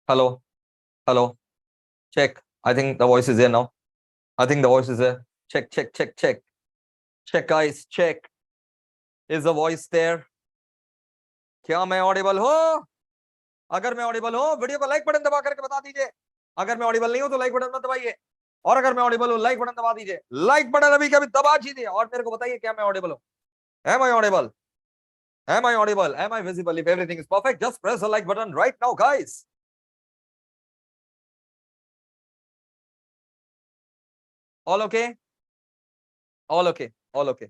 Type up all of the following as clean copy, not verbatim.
Hello, hello. Check. I think the voice is there now. I think the voice is there. Check, check, check, check. Check, guys. Check. Is the voice there? क्या मैं Audible हूं? अगर मैं Audible हूं, video को like button दबा करके बता दीजिए। अगर मैं ऑडिबल नहीं हूं तो लाइक बटन मत दबाइए। और अगर मैं ऑडिबल हूं, लाइक बटन दबा दीजिए। लाइक बटन अभी कभी दबा दीजिए और मेरे को बताइए क्या मैं ऑडिबल हूं? Am I audible? Am I audible? Am I visible? If everything is perfect, just press the like button right now, guys. All okay? All okay. All okay.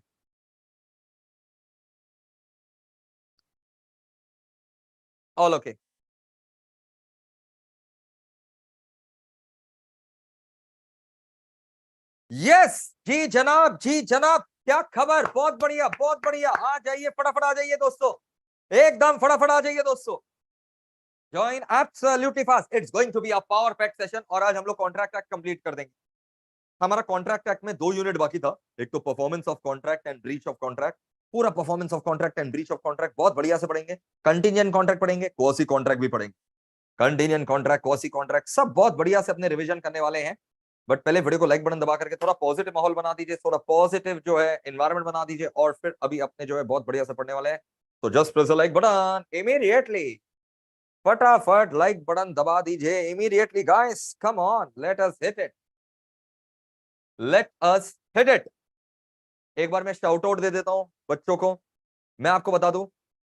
All okay. Yes जी जनाब, जी जनाब। क्या खबर? बहुत बढ़िया, बहुत बढ़िया। आ जाइए, फटाफट आ जाइए दोस्तों, एकदम फटाफट आ जाइए दोस्तों। Join absolutely fast. It's going to be a power pack session और आज हम लोग कॉन्ट्रैक्ट एक्ट कंप्लीट कर देंगे। हमारा कॉन्ट्रैक्ट एक्ट में 2 यूनिट बाकी था। एक तो performance of contract and breach of contract. पूरा performance of contract and breach of contract बहुत बढ़िया से पढ़ेंगे। कंटीजेंट कॉन्ट्रैक्ट पढ़ेंगे, क्वासी कॉन्ट्रैक्ट भी पढ़ेंगे। कंटीजेंट कॉन्ट्रैक्ट, क्वासी कॉन्ट्रैक्ट सब बहुत बढ़िया से अपने रिवीजन करने वाले हैं। बट पहले वीडियो को लाइक बटन दबा करके थोड़ा पॉजिटिव माहौल बना दीजिए, थोड़ा पॉजिटिव जो है एनवायरनमेंट बना दीजिए और फिर अभी अपने जो है बहुत बढ़िया से पढ़ने वाले हैं। तो just press the like button immediately. फटाफट लाइक बटन दबा दीजिए immediately guys. Come on, let us hit it, let us hit it. एक बार मैं शाउट आउट दे देता हूं बच्चों को। मैं आपको बता दूं,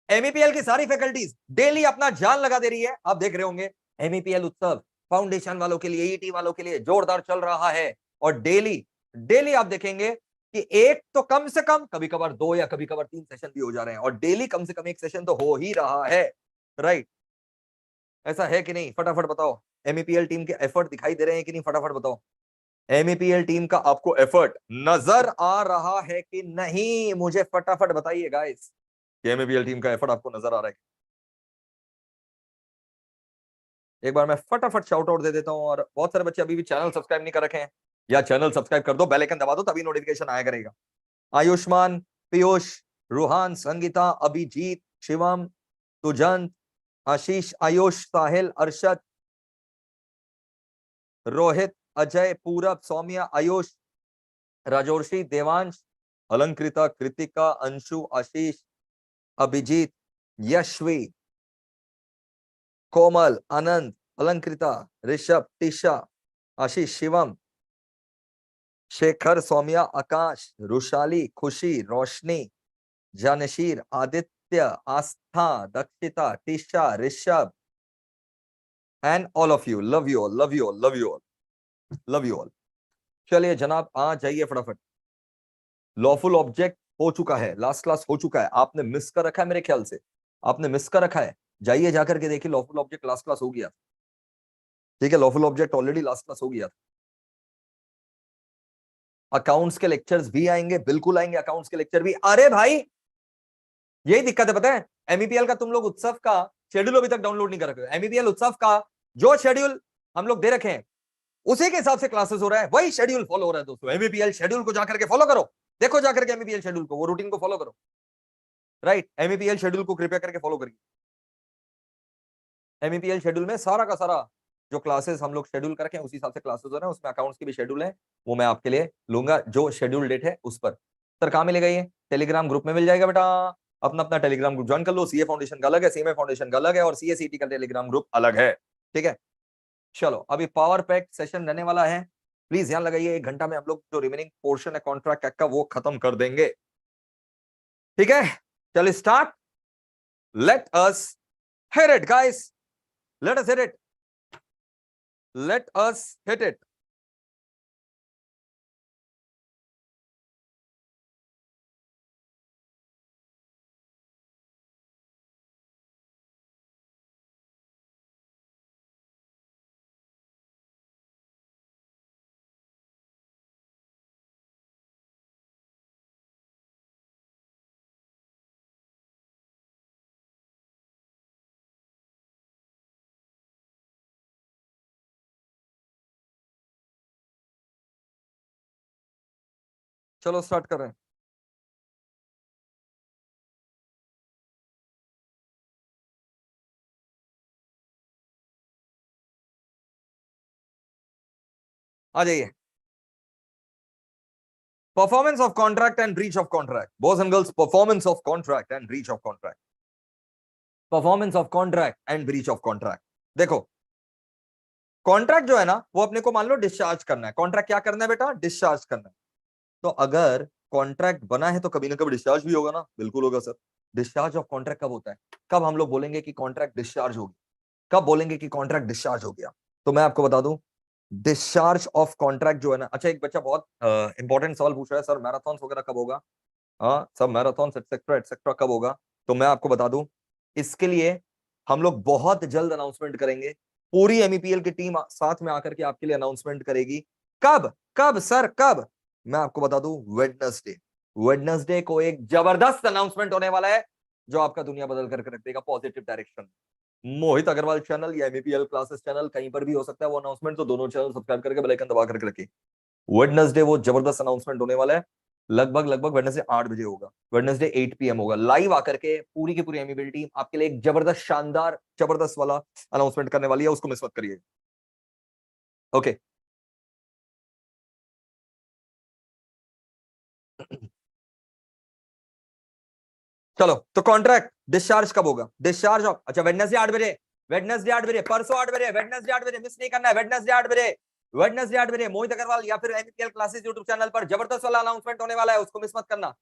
एमईपीएल की सारी फैकल्टीज डेली अपना जान लगा दे रही है। आप देख रहे होंगे एमईपीएल उत्सव फाउंडेशन वालों के लिए, ईटी वालों के लिए जोरदार चल रहा है। और डेली डेली आप देखेंगे कि एक तो कम से कम, कभी कभार 2 या कभी कभार 3 सेशन भी हो जा रहे हैं और डेली कम से कम एक सेशन तो हो ही रहा है। राइट? ऐसा है कि नहीं? फटाफट बताओ। एमईपीएल टीम के एफर्ट दिखाई दे रहे हैं कि नहीं? फटाफट बताओ। एमईपीएल टीम का आपको एफर्ट नजर आ रहा है कि नहीं? मुझे फटाफट बताइए गाइस, एमईपीएल टीम का एफर्ट आपको नजर आ रहा है? एक बार मैं फटाफट शाउट आउट दे देता हूं। और बहुत सारे बच्चे अभी भी चैनल सब्सक्राइब नहीं कर रखे हैं, या चैनल सब्सक्राइब कर दो, बेल आइकन दबा दो, तभी नोटिफिकेशन आया करेगा। आयुष्मान, पीयूष, रूहान, संगीता, अभिजीत, शिवम, तुजंत, आशीष, आयुष, साहिल, अरशद, रोहित, अजय, पूरब, सौम्या, आयुष, राजोर्षि, देवांश, अलंकृता, कृतिका, अंशु, आशीष, अभिजीत, यशवी, कोमल, आनंद, अलंकृता, ऋषभ, टीशा, आशीष, Shivam, Shekhar, Saumya, Akash, Rushali, Khushi, Roshni, Janshir, Aditya, Astha, Dakshita, Tisha, Rishabh and all of you. Love you all, love you all, love you all, love you all. चलिए जनाब, आ जाइए फटाफट। लॉफुल ऑब्जेक्ट हो चुका है, लास्ट क्लास हो चुका है। आपने मिस कर रखा है, मेरे ख्याल से आपने मिस कर रखा है। जाइए जाकर के देखिए, लॉफुल ऑब्जेक्ट लास्ट क्लास हो गया। ठीक है, lawful object already last class हो गया। अकाउंट्स के लेक्चर्स भी आएंगे, बिल्कुल आएंगे अकाउंट्स के लेक्चर भी। अरे भाई, यही दिक्कत है, पता है? एमईपीएल का तुम लोग उत्सव का शेड्यूल अभी तक डाउनलोड नहीं कर रखे हो। एमईपीएल उत्सव का जो शेड्यूल हम लोग दे रखे हैं उसी के हिसाब से क्लासेस हो रहा है, वही शेड्यूल फॉलो हो रहा है दोस्तों। एमईपीएल शेड्यूल को जाकर के फॉलो करो, देखो जाकर के एमईपीएल शेड्यूल को, वो रूटीन को फॉलो करो। राइट? एमईपीएल शेड्यूल को कृपया करके फॉलो करिए। एमईपीएल शेड्यूल में सारा का सारा जो क्लासेस हम लोग शेड्यूल करके उसी हिसाब से क्लासेस हो रहे हैं। उसमें अकाउंट्स की भी शेड्यूल है, वो मैं आपके लिए लूंगा जो शेड्यूल डेट है उस पर। सर कहां मिलेगा? ये टेलीग्राम ग्रुप में मिल जाएगा बेटा। अपना अपना टेलीग्राम ग्रुप ज्वाइन कर लो। सीए फाउंडेशन का अलग है, सीएमए फाउंडेशन का अलग है और सीएसीटी का टेलीग्राम ग्रुप अलग है। ठीक है, चलो अभी पावर पैक सेशन रहने वाला है। प्लीज ध्यान लगाइए, 1 घंटा में हम लोग जो रिमेनिंग पोर्शन है कॉन्ट्रैक्ट का वो खत्म कर देंगे। ठीक है, चलो start. Let us hit it guys, let us hit it, let us hit it. चलो स्टार्ट कर रहे हैं। आ जाइए। Performance of contract and breach of contract, boys and girls, performance of contract and breach of contract, performance of contract and breach of contract. देखो, contract जो है ना वो अपने को मान लो डिस्चार्ज करना है। कॉन्ट्रैक्ट क्या करना है बेटा? डिस्चार्ज करना है। तो अगर कॉन्ट्रैक्ट बना है तो कभी ना कभी डिस्चार्ज भी होगा ना? बिल्कुल होगा सर। डिस्चार्ज ऑफ कॉन्ट्रैक्ट कब होता है? कब हम लोग बोलेंगे कि कॉन्ट्रैक्ट डिस्चार्ज हो गया? कब बोलेंगे कि कॉन्ट्रैक्ट डिस्चार्ज हो गया? तो मैं आपको बता दूं, डिस्चार्ज ऑफ कॉन्ट्रैक्ट जो है ना, अच्छा एक बच्चा बहुत इंपॉर्टेंट सवाल पूछ रहा है, सर मैराथन वगैरह कब होगा? हाँ, सब मैराथन एक्सेट्रा एक्सेट्रा कब होगा? तो मैं आपको बता दूं, इसके लिए हम लोग बहुत जल्द अनाउंसमेंट करेंगे। पूरी एमईपीएल की टीम साथ में आकर के आपके लिए अनाउंसमेंट करेगी। कब? कब सर कब? मैं आपको बता दूं, वेडनेसडे। वेडनेसडे को एक जबरदस्त अनाउंसमेंट होने वाला है जो आपका दुनिया बदल करके रख देगा positive direction. Mohit Agarwal channel या एमईपीएल क्लासेस चैनल, कहीं पर भी हो सकता है वो अनाउंसमेंट, तो दोनों चैनल सब्सक्राइब करके बेल आइकन दबा करके रखिए। वेडनेसडे वो जबरदस्त अनाउंसमेंट होने वाला है। लगभग लगभग वेडनेसडे 8 बजे होगा, वेडनेसडे 8 PM होगा। लाइव आकर के पूरी की पूरी एमईपीएल टीम आपके लिए एक जबरदस्त शानदार जबरदस्त वाला अनाउंसमेंट करने वाली है, उसको मिस मत करिए। ओके। चलो, तो कॉन्ट्रैक्ट डिस्चार्ज कब होगा? डिस्चार्ज ऑफ, अच्छा वेडनेसडे 8 बजे, वेडनेसडे 8 बजे, परसों 8 बजे, वेडनेसडे 8 बजे, मिस नहीं करना है। वेडनेसडे 8 बजे, वेडनेसडे 8 बजे मोहित अग्रवाल या फिर एमईपीएल क्लासेस यूट्यूब चैनल पर जबरदस्त वाला अनाउंसमेंट होने वाला है, उसको मिस मत करना।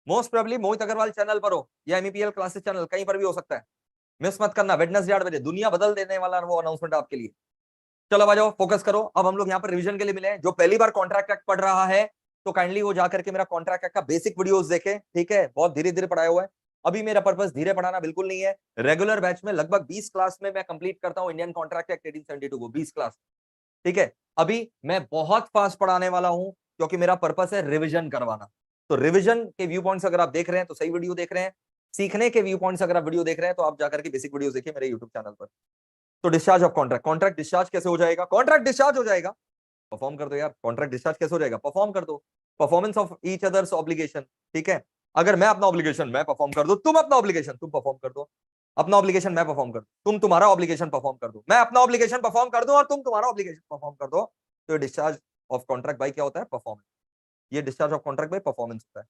Most probably Mohit Agarwal channel पर हो या एमईपीएल क्लासेस चैनल, कहीं पर भी हो सकता है। मिस मत करना, वेडनेसडे 8 बजे दुनिया बदल देने वाला वो अनाउंसमेंट आपके लिए। चलो आ जाओ, फोकस करो। अब हम लोग यहाँ पर रिवीजन के लिए मिले हैं। जो पहली बार कॉन्ट्रैक्ट एक्ट पढ़ रहा है तो काइंडली वो जाकर के मेरा कॉन्ट्रैक्ट एक्ट का बेसिक वीडियोस देखे, ठीक है? बहुत धीरे धीरे पढ़ाया हुआ है। अभी मेरा पर्पस धीरे पढ़ाना बिल्कुल नहीं है। रेगुलर बैच में लगभग 20 क्लास में मैं कंप्लीट करता हूं इंडियन कॉन्ट्रैक्ट एक्ट 1872 को, 20 क्लास, ठीक है? अभी मैं बहुत फास्ट पढ़ाने वाला हूं क्योंकि मेरा पर्पस है रिविजन करवाना। तो रिविजन के व्यू पॉइंट्स अगर आप देख रहे हैं तो सही वीडियो देख रहे हैं। सीखने के व्यू पॉइंट्स अगर आप वीडियो देख रहे हैं तो आप जाकर के बेसिक वीडियो देखिए मेरे यूट्यूब चैनल पर। तो discharge of contract, contract discharge कैसे हो जाएगा? कॉन्ट्रैक्ट डिस्चार्ज हो जाएगा, परफॉर्म कर दो यार। कॉन्ट्रैक्ट डिस्चार्ज कैसे हो जाएगा? परफॉर्म कर दो। Performance of each others obligation, ठीक है? अगर मैं अपना ऑब्लिगेशन मैं परफॉर्म कर दूं, तुम अपना ऑब्लिगेशन तुम परफॉर्म कर दो। अपना ऑब्लिगेशन मैं परफॉर्म कर दूं, तुम तुम्हारा ऑब्लिगेशन परफॉर्म कर दो। मैं अपना ऑब्लिगेशन परफॉर्म कर दूं और तुम तुम्हारा ऑब्लिगेशन परफॉर्म कर दो। तो डिस्चार्ज ऑफ कॉन्ट्रैक्ट बाय क्या होता है? परफॉर्मेंस। ये discharge of contract by performance होता है,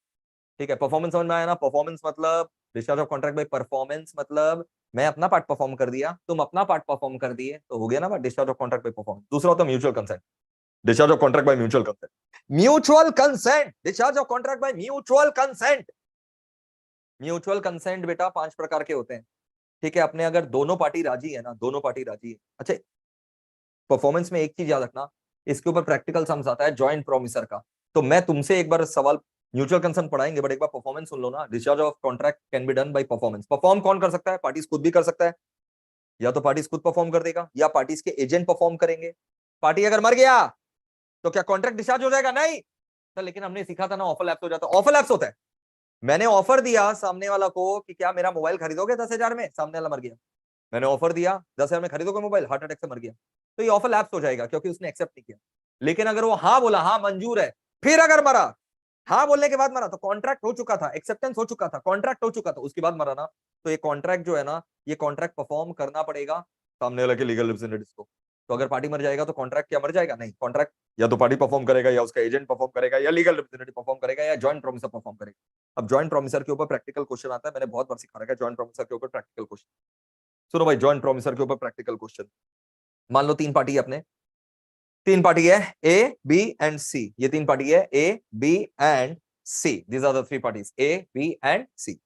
ठीक है? परफॉर्मेंस समझ में आया ना? परफॉर्मेंस मतलब discharge of contract by performance मतलब मैं अपना पार्ट परफॉर्म कर दिया, तुम अपना पार्ट परफॉर्म कर दिए, तो हो गया ना discharge of contract by performance. दूसरा होता है mutual consent, discharge of contract by mutual consent. Mutual consent, discharge of contract by mutual consent. Mutual consent बेटा 5 प्रकार के होते हैं, ठीक है? अपने अगर दोनों पार्टी राजी है ना, दोनों पार्टी राजी है। अच्छा, परफॉर्मेंस में एक चीज याद रखना, इसके ऊपर प्रैक्टिकल सम्स आता है जॉइंट प्रोमिसर का। तो मैं तुमसे एक बार सवाल, म्यूचुअल कंसेंट पढ़ाएंगे बट एक बार परफॉर्मेंस सुन लो ना। Discharge of contract can be done by performance. Perform कौन कर सकता है? पार्टीज खुद भी कर सकता है, या तो पार्टीज खुद परफॉर्म कर देगा या पार्टीज के एजेंट परफॉर्म करेंगे। पार्टी अगर मर गया तो क्या कॉन्ट्रैक्ट डिस्चार्ज हो जाएगा? नहीं तो, लेकिन हमने सीखा था ना ऑफर लैप्स हो जाता है। ऑफर लैप्स होता है, मैंने ऑफर दिया सामने वाला को कि क्या मेरा मोबाइल खरीदोगे 10,000 में, सामने वाला मर गया। मैंने ऑफर दिया 10,000 में खरीदोगे मोबाइल, हार्ट अटैक से मर गया, तो ये ऑफर लैप्स हो जाएगा क्योंकि उसने एक्सेप्ट नहीं किया। लेकिन अगर वो हाँ बोला, हाँ मंजूर है, फिर अगर मरा, हाँ बोलने के बाद मरा, तो कॉन्ट्रैक्ट हो चुका था, एक्सेप्टेंस हो चुका था, कॉन्ट्रैक्ट हो चुका था, उसके बाद मरा ना, तो ये कॉन्ट्रैक्ट जो है ना, ये कॉन्ट्रैक्ट परफॉर्म करना पड़ेगा सामने वाले के लीगल रिप्रेजेंटेटिव को। तो अगर पार्टी मर जाएगा तो कॉन्ट्रैक्ट क्या मर जाएगा? नहीं, कॉन्ट्रैक्ट या तो पार्टी परफॉर्म करेगा या उसका एजेंट परफॉर्म करेगा या लीगल रिप्रेजेंटेटिव परफॉर्म करेगा या जॉइंट प्रोमिसर परफॉर्म करेगा। अब जॉइंट प्रोमिसर के ऊपर प्रैक्टिकल क्वेश्चन आता है, मैंने बहुत बार सिखा रखा है जॉइंट प्रोमिसर के ऊपर प्रैक्टिकल क्वेश्चन। सुनो भाई, जॉइंट प्रोमिसर के ऊपर प्रैक्टिकल क्वेश्चन। मान लो तीन पार्टी है अपने, तीन पार्टी है ए बी एंड सी। ये तीन पार्टी है A B and C, these are the three parties A B and C.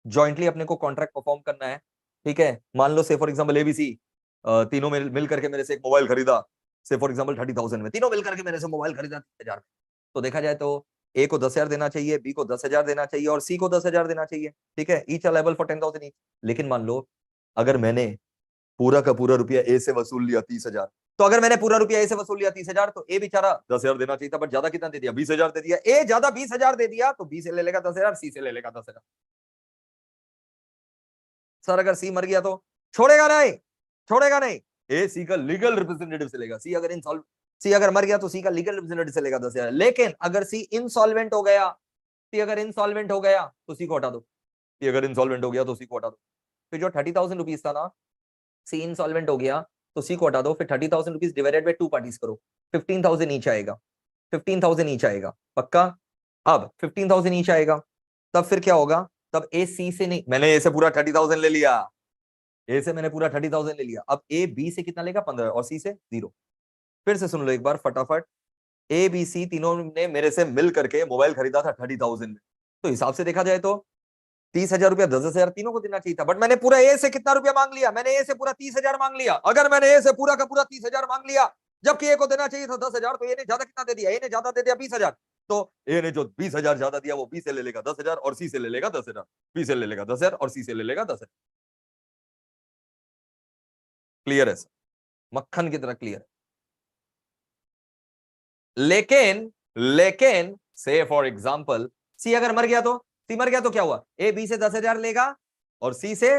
Jointly अपने को कॉन्ट्रैक्ट परफॉर्म करना है, ठीक है? मान लो से फॉर एग्जांपल एबीसी तीनों मिल करके मेरे से एक मोबाइल खरीदा, से फॉर एग्जांपल 30,000 में, तीनों मिलकर के मेरे से मोबाइल खरीदा 30,000 में। तो देखा जाए तो ए को 10,000 देना चाहिए, बी को 10,000 देना चाहिए और सी को 10,000 देना चाहिए, ठीक है? Each are liable for 10,000 each. लेकिन मान लो अगर मैंने पूरा का पूरा रुपया ए से वसूल लिया 30,000, तो अगर मैंने पूरा रुपया ए से वसूल लिया 30,000, तो ए बेचारा 10,000 देना चाहिए था, बट ज्यादा कितना दे दिया? 20,000 दे दिया। ए ज्यादा 20,000 दे दिया, तो बी से ले लेगा 10,000, सी से ले लेगा 10,000। सर अगर सी मर गया तो? छोड़ेगा नहीं, छोड़ेगा नहीं। ए सी का लीगल रिप्रेजेंटेटिव से लेगा। सी अगर मर गया तो सी का लीगल रिप्रेजेंटेटिव से लेगा 10,000। लेकिन अगर सी इंसॉल्वेंट हो गया, सी अगर इंसॉल्वेंट हो गया तो सी को हटा दो। सी अगर इंसॉल्वेंट हो गया तो सी को हटा दो। तो जो 30,000 रुपीज था ना, सी इंसॉल्वेंट हो गया तो सी को हटा दो, फिर 30,000 रुपीज डिवाइडेड बाय 2 पार्टीज करो, 15,000 ईच आएगा, 15,000 ईच आएगा, पक्का। अब 15,000 ईच आएगा, तब फिर क्या होगा, तब ए सी से नहीं, मैंने ए से पूरा 30,000 ले लिया, ए से मैंने पूरा 30,000 ले लिया, अब ए बी से कितना लेगा 15 और सी से 0। फिर से सुन लो एक बार फटाफट, ए बी सी तीनों ने मेरे से मिल करके मोबाइल खरीदा था 30,000 में, तो हिसाब से देखा जाए तो 30,000 रुपया 10,000 तीनों को देना चाहिए था, बट मैंने पूरा ए से कितना रुपया मांग लिया, मैंने ए से पूरा 30,000 मांग लिया। अगर मैंने ए से पूरा का पूरा 30,000 मांग लिया जबकि ए को देना चाहिए था 10,000, तो ए ने ज्यादा कितना दे दिया, ए ने ज्यादा दे दिया 20,000, तो ए ने जो 20,000 ज्यादा दिया वो बी से ले लेगा 10,000 और सी से ले लेगा 10,000, बी से ले लेगा 10,000 और सी से ले लेगा 10,000। क्लियर है सर, मक्खन की तरह क्लियर है। लेकिन से फॉर एग्जाम्पल सी अगर मर गया, तो सी मर गया तो क्या हुआ, ए बी से 10,000 लेगा और सी से,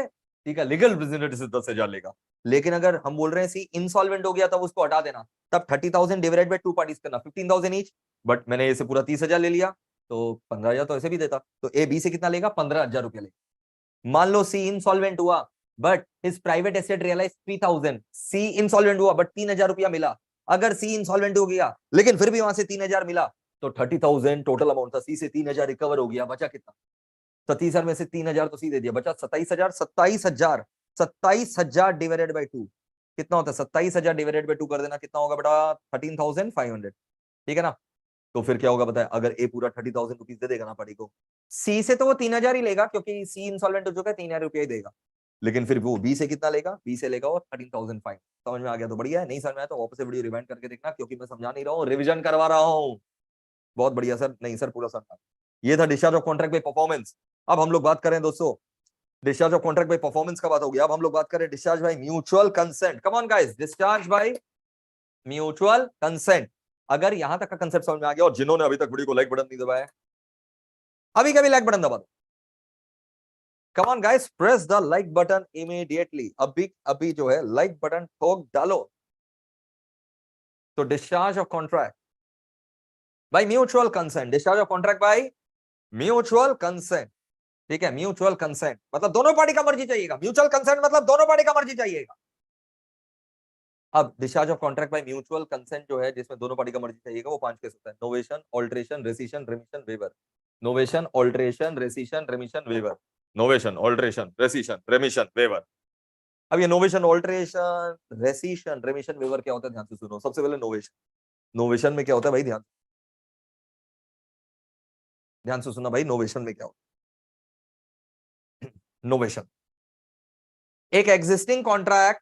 ठीक है, लीगल रिप्रेजेंटेटिव से 10,000 लेगा। लेकिन अगर हम बोल रहे हैं सी इंसॉल्वेंट हो गया तब उसको हटा देना, तब 30,000 डिवाइडेड बाय 2 पार्टीज करना, 15,000 ईच, बट मैंने ए से पूरा 30,000 ले लिया तो 15,000 तो ऐसे भी देता, तो ए बी से कितना लेगा 15,000 रुपया लेगा। मान लो सी इंसॉल्वेंट हुआ but his private asset realise 3,000, C insolvent हुआ बट 3,000 रुपया मिला। अगर सी इंसॉल्वेंट हो गया लेकिन फिर भी वहां से 3,000 मिला, तो 30,000 टोटल अमाउंट था, सी से 3,000 रिकवर हो गया, बचा कितना, 37,000 में से 3,000 तो सी दे दिया, बचा 27,000, 27,000, 27,000 डिवाइडेड बाय 2 कितना होता है, 27,000 डिवाइडेड बाय 2 कर देना, कितना होगा बेटा 13,500, ठीक है ना। तो फिर क्या होगा बताए, अगर ए पूरा 30,000 रुपीज दे देगा ना पार्टी को, सी से तो वो 3,000 ही लेगा क्योंकि सी इंसॉल्वेंट हो चुका है, 3,000 रुपया ही देगा, लेकिन फिर वो बी से कितना लेगा, बी से लेगा और 13,500। समझ में आ गया तो बढ़िया है, नहीं समझ में आया तो वापस से वीडियो रिवाइंड करके देखना, क्योंकि मैं समझा नहीं रहा हूँ, रिविजन करवा रहा हूँ। बहुत बढ़िया सर, नहीं सर पूरा समझा। ये था discharge of contract by performance. अब हम लोग बात करें दोस्तों, discharge of contract by performance का बात हो गया, अब हम लोग बात करें discharge by mutual consent. Come on guys, discharge by mutual consent. अगर यहां तक का कंसेप्ट समझ में आ गया और जिन्होंने अभी तक वीडियो को लाइक बटन नहीं दबाया, अभी कभी लाइक बटन दबा दो। Come on guys, press the like button immediately, अभी जो है लाइक बटन ठोक डालो। तो discharge of contract by mutual consent, discharge of contract by mutual consent, ठीक है, म्यूचुअल कंसेंट मतलब दोनों पार्टी का मर्जी चाहिएगा, म्यूचुअल कंसेंट मतलब दोनों पार्टी का मर्जी चाहिएगा। अब discharge of contract by mutual consent जो है, जिसमें दोनों पार्टी का मर्जी चाहिएगा, वो 5 केस होता है, novation, alteration, rescission, remission, waiver. Novation, alteration, rescission, remission, waiver. Novation, alteration, rescission, remission, waiver. अब ये novation, alteration, rescission, remission, waiver क्या होता है, ध्यान से सुनो। सबसे पहले नोवेशन, नोवेशन में क्या होता है भाई, ध्यान से सुनना भाई, नोवेशन में क्या होता है। नोवेशन एक एग्जिस्टिंग कॉन्ट्रैक्ट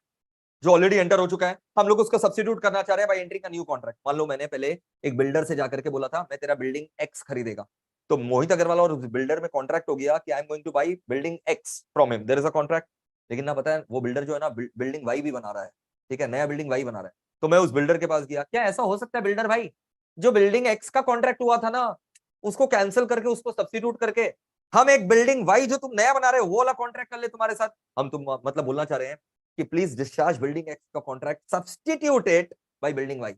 जो ऑलरेडी एंटर हो चुका है, हम लोग उसको सब्स्टिट्यूट करना चाह रहे हैं बाय एंट्री का न्यू कॉन्ट्रैक्ट। मान लो मैंने पहले एक बिल्डर से जाकर के बोला था मैं तेरा बिल्डिंग एक्स खरीदेगा, तो मोहित अग्रवाल और बिल्डर में कॉन्ट्रैक्ट हो गया कि I am going to buy building X from him, there is a contract. लेकिन ना पता है वो बिल्डर जो है ना बिल्डिंग वाई भी बना रहा है, ठीक है, नया बिल्डिंग वाई बना रहा है। तो मैं उस बिल्डर के पास गया, क्या ऐसा हो सकता है बिल्डर भाई, जो बिल्डिंग एक्स का कॉन्ट्रैक्ट हुआ था ना उसको कैंसिल करके उसको सब्स्टिट्यूट करके हम एक बिल्डिंग वाई जो तुम नया बना रहे हो वो वाला कॉन्ट्रैक्ट कर ले तुम्हारे साथ। हम तुम मतलब बोलना चाह रहे हैं कि प्लीज डिस्चार्ज बिल्डिंग एक्स का contract, substitute it by building Y.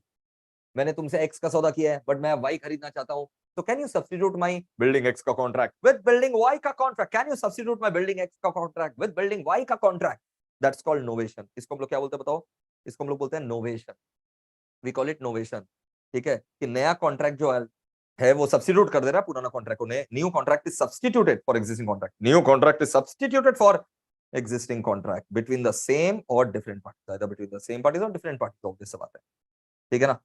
मैंने तुमसे एक्स का सौदा किया है बट मैं वाई खरीदना चाहता हूं, तो can you substitute my building X का कॉन्ट्रैक्ट विद बिल्डिंग वाई का contract, can you substitute my building X का कॉन्ट्रैक्ट विद बिल्डिंग वाई का कॉन्ट्रैक्ट। That's called novation. इसको हम लोग क्या बोलते हैं बताओ, इसको हम लोग बोलते हैं novation, we call it novation. ठीक है, कि नया कॉन्ट्रैक्ट जो है वो सब्स्टिट्यूट कर दे रहा है पुराना कॉन्ट्रैक्ट को, new contract is substituted for existing contract, new contract is substituted for existing contract between the same or different parties, either between the same parties or different parties, obvious बात है, ठीक है ना।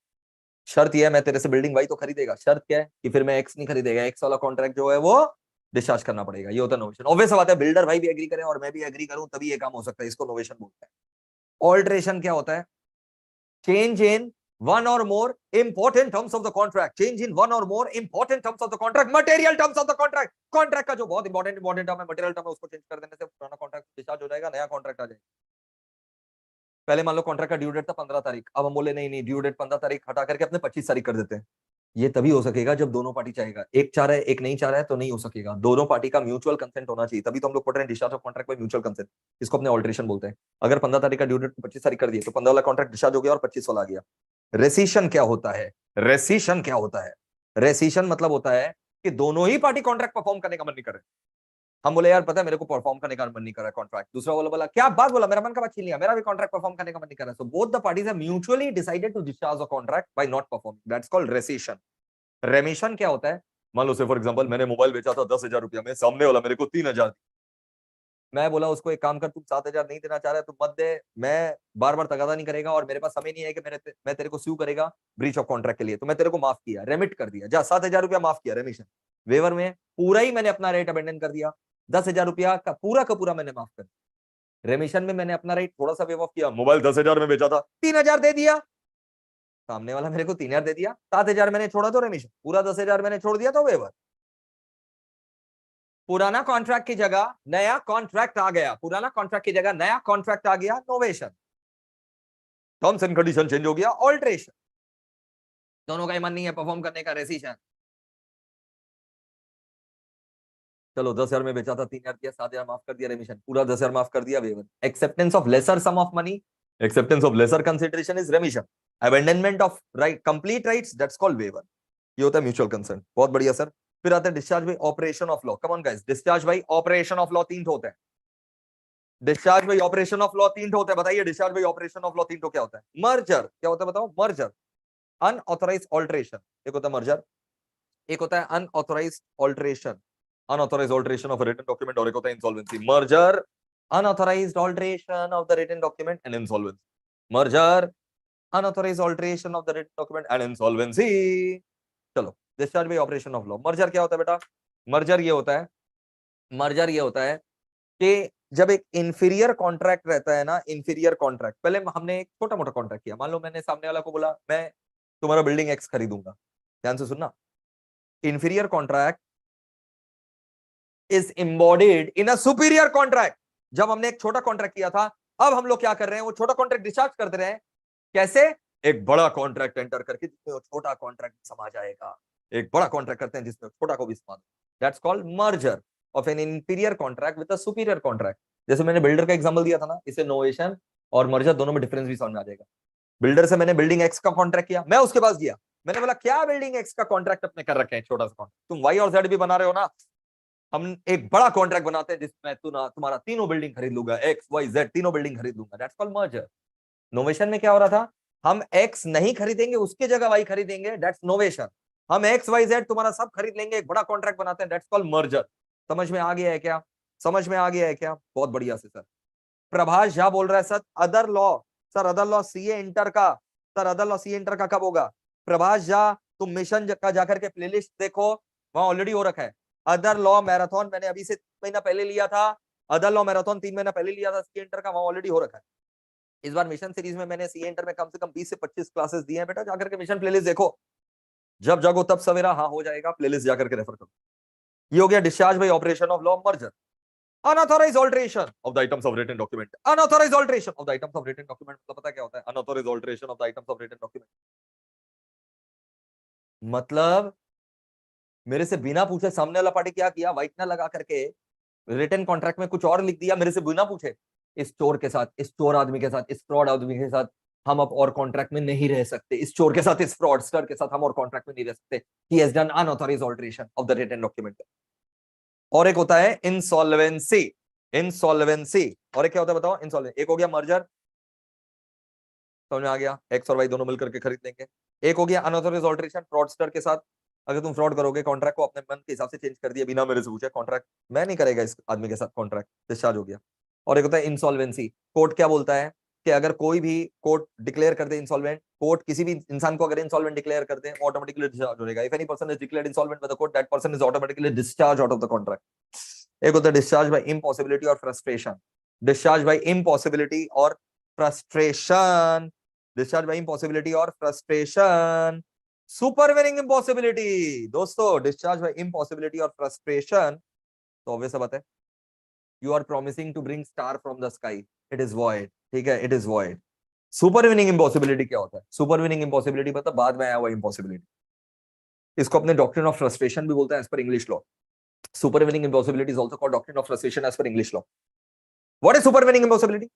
शर्त यह है मैं तेरे से बिल्डिंग वाई तो खरीदेगा, शर्त क्या है कि फिर मैं एक्स नहीं खरीदेगा, एक्स वाला कॉन्ट्रैक्ट जो है वो डिस्चार्ज करना पड़ेगा, ये होता है नोवेशन। ऑब्वियस बात है बिल्डर भाई भी एग्री करे और मैं भी एग्री करूं तभी ये काम हो सकता है, इसको नोवेशन बोलते हैं। ऑल्टरेशन क्या होता है, change in one or more important terms of the contract, change in one or more important terms of the contract, material terms of the contract, contract का जो बहुत इंपॉर्टेंट टर्म है, मटेरियल टर्म है, उसको change कर देने से पुराना कॉन्ट्रैक्ट डिस्चार्ज हो जाएगा, नया कॉन्ट्रैक्ट आ जाएगा। पहले मान लो कॉन्ट्रैक्ट का ड्यू डेट था 15 तारीख, अब हम बोले नहीं ड्यू डेट 15 तारीख हटा करके अपने 25 तारीख कर देते हैं। ये तभी हो सकेगा जब दोनों पार्टी चाहेगा, एक चाह रहा है एक नहीं चाह रहा है तो नहीं हो सकेगा, दोनों पार्टी का म्यूचुअल कंसेंट होना चाहिए, तभी तो हम लोग पढ़ रहे हैं discharge of contract by mutual consent, इसको अपने ऑल्टरेशन बोलते हैं। अगर 15 तारीख का ड्यू डेट 25 तारीख कर दिए तो 15 वाला कॉन्ट्रैक्ट डिस्चार्ज हो गया और 25 वाला आ गया। रेसिशन क्या होता है, रेसिशन क्या होता है, रेसिशन मतलब होता है कि दोनों ही पार्टी कॉन्ट्रैक्ट परफॉर्म करने का मन नहीं कर रहे, हम बोले यार पता है मेरे को परफॉर्म करने का मन नहीं कर रहा कॉन्ट्रैक्ट, दूसरा वाला बोला क्या बात बोला, मेरा मन का बात छीन लिया, मेरा भी कॉन्ट्रैक्ट परफॉर्म करने का मन नहीं कर रहा, so both the parties have mutually decided to discharge a contract by not performing, that's called rescission. Remission क्या होता है, मान लो से फॉर एग्जांपल मैंने मोबाइल बेचा था 10,000 रुपया में, सामने वाला मेरे को 3,000, मैं बोला उसको एक काम कर, तुम 7,000 नहीं देना चाह रहा है तो मत दे, मैं बार बार तगादा नहीं करेगा और मेरे पास समय नहीं है कि मैं तेरे को स्यू करेगा ब्रीच ऑफ कॉन्ट्रैक्ट के लिए, तो मैं तेरे को माफ किया, रेमिट कर दिया, जा 7,000 रुपया माफ किया, रेमिशन। वेवर में पूरा ही मैंने अपना राइट अबेंडन कर दिया, 10,000 रुपया का पूरा मैंने माफ कर दिया। रेमिशन में मैंने अपना राइट थोड़ा सा वेव ऑफ किया, मोबाइल 10,000 में बेचा था, 3,000 दे दिया, सामने वाला मेरे को 3,000 दे दिया, 7,000 मैंने छोड़ा तो रेमिशन, पूरा 10,000 मैंने छोड़ दिया तो वेवर। पुराना कॉन्ट्रैक्ट की जगह नया कॉन्ट्रैक्ट आ गया, पुराना कॉन्ट्रैक्ट की जगह नया कॉन्ट्रैक्ट आ गया, novation. Terms and condition change हो गया, ऑल्ट्रेशन। दोनों का ही मन नहीं है परफॉर्म करने का, रेसिशन। चलो 10,000 में बेचा था, 3,000 दिया, 7,000 माफ कर दिया, रेमिशन, पूरा 10,000 माफ कर दिया, waiver. Acceptance of lesser sum of money, acceptance of lesser consideration is remission. Abandonment of right complete rights, that's called waiver. ये होता है म्यूचुअल कंसेंट। बहुत बढ़िया सर। फिर आता है discharge by operation of law. Come on guys, discharge by operation of law 3 होते हैं। Discharge by operation of law 3 होते हैं। बताइए discharge by operation of law 3 क्या होता है? मर्जर क्या होता है बताओ? मर्जर, अनऑथराइज्ड ऑल्टरेशन, एक होता है मर्जर, एक होता है unauthorised alteration, unauthorised alteration of a written document, और एक होता है insolvency. Merger, unauthorised alteration of the written document and insolvency. Merger, unauthorised alteration of the written document and insolvency. चलो discharge by operation of law. Merger क्या होता है बेटा? Merger ये होता है, मर्जर ये होता है कि जब एक इंफीरियर कॉन्ट्रैक्ट रहता है ना, इंफीरियर कॉन्ट्रैक्ट, पहले हमने एक छोटा मोटा कॉन्ट्रैक्ट किया, मान लो मैंने सामने वाला को बोला मैं तुम्हारा बिल्डिंग एक्स खरीदूंगा, ध्यान से सुनना, inferior contract is embodied in a superior contract. जब हमने एक छोटा कॉन्ट्रैक्ट किया था, अब हम लोग क्या कर रहे हैं, वो छोटा कॉन्ट्रैक्ट डिस्चार्ज कर दे रहे हैं। कैसे? एक बड़ा कॉन्ट्रैक्ट एंटर करके जिसमें वो छोटा कॉन्ट्रैक्ट समा जाएगा, एक बड़ा कॉन्ट्रैक्ट करते हैं जिसमें छोटा को भी समा, that's called merger of N inferior contract with a superior contract. जैसे मैंने बिल्डर का एग्जांपल दिया था ना, इसे नोवेशन और मर्जर दोनों में डिफरेंस भी समझ में आ जाएगा। बिल्डर से मैंने बिल्डिंग एक्स का कॉन्ट्रैक्ट किया, मैं उसके पास गया, मैंने बोला क्या बिल्डिंग एक्स का कॉन्ट्रैक्ट अपने कर रखे हैं, छोटा सा कॉन्ट्रैक्ट, तुम वाई और जेड भी बना रहे हो ना, हम एक बड़ा कॉन्ट्रैक्ट बनाते हैं जिसमें तुम्हारा तीनों बिल्डिंग खरीद लूंगा, एक्स वाई जेड तीनों बिल्डिंग खरीद लूंगा, दैट्स कॉल्ड मर्जर। नोवेशन में क्या हो रहा था, हम एक्स नहीं खरीदेंगे, उसके जगह वाई खरीदेंगे, दैट्स नोवेशन। हम एक्स वाई जेड तुम्हारा सब खरीद लेंगे, एक बड़ा कॉन्ट्रैक्ट बनाते हैं, दैट्स कॉल्ड मर्जर। समझ में आ गया है क्या? समझ में आ गया है क्या? बहुत बढ़िया से सर। प्रभाष झा बोल रहा है sir other law, sir other law CA inter का, sir other law CA inter का कब होगा? प्रभाष झा तुम मिशन का जाकर के प्लेलिस्ट देखो, वहां ऑलरेडी हो रखा है। अदर लॉ मैराथन मैंने अभी से 3 महीना पहले लिया था, अदर लॉ मैराथन 3 महीना पहले लिया था सीए इंटर का, वहां ऑलरेडी हो रखा है। इस बार मिशन सीरीज में मैंने सीए इंटर में कम से कम 20 से 25 क्लासेस दिए हैं बेटा, जाकर के मिशन प्लेलिस्ट देखो, जब जागो तब सवेरा, हाँ हो जाएगा, प्लेलिस्ट जाकर के रेफर करो। ये हो गया discharge by operation of law, merger. Unauthorized alteration of the items of written document. Unauthorized alteration of the items of written document मतलब पता क्या होता है? Unauthorized alteration of the items of written document मतलब मेरे से बिना पूछे सामने वाला पार्टी क्या किया, व्हाइटनर लगा करके रिटन कॉन्ट्रैक्ट में कुछ और लिख दिया मेरे से बिना पूछे। इस चोर के साथ, इस चोर आदमी के साथ, इस फ्रॉड आदमी के साथ हम अब और कॉन्ट्रैक्ट में नहीं रह सकते, इस चोर के साथ, इस फ्रॉडस्टर के साथ हम और कॉन्ट्रैक्ट में नहीं रह सकते। He has done unauthorized alteration of the written document। और एक होता है इंसॉल्वेंसी, इंसॉल्वेंसी, और एक क्या होता है बताओ? इंसॉल्वेंसी। एक हो गया मर्जर, समझ में आ गया, एक्स और वाई दोनों मिलकर के खरीद लेंगे। एक हो गया अनऑथराइज्ड ऑल्टरेशन, फ्रॉडस्टर के साथ, अगर तुम फ्रॉड करोगे, कॉन्ट्रैक्ट को अपने मन के हिसाब से चेंज कर दिया बिना मेरे से पूछे, कॉन्ट्रैक्ट मैं नहीं करेगा इस आदमी के साथ, कॉन्ट्रैक्ट डिस्चार्ज हो गया। और एक होता है इंसॉल्वेंसी। कोर्ट क्या बोलता है कि अगर कोई भी कोर्ट डिक्लेयर कर दे इंसॉल्वेंट, कोर्ट किसी भी इंसान को अगर इंसॉल्वेंट डिक्लेयर कर दे, ऑटोमेटिकली डिस्चार्ज हो जाएगा। If any person is declared insolvent by the court, that person is automatically discharge out of the contract. एक होता है डिस्चार्ज बाय इम्पॉसिबिलिटी और फ्रस्ट्रेशन, डिस्चार्ज बाय इम्पॉसिबिलिटी और फ्रस्ट्रेशन, डिस्चार्ज बाय इम्पॉसिबिलिटी और frustration. Supervening impossibility दोस्तों, discharge by impossibility और frustration, तो obvious बात है, you are promising to bring star from the sky, it is void, ठीक है, इट इज वॉइड। सुपरविनिंग इम्पॉसिबिलिटी क्या होता है? सुपरविनिंग इम्पॉसिबिलिटी मतलब बाद में आया हुआ इम्पॉसिबिलिटी, इसको अपने डॉक्ट्रिन ऑफ फ्रस्ट्रेशन भी बोलते हैं as per English law. Supervening impossibility is also called doctrine of frustration as per English law. What is supervening impossibility?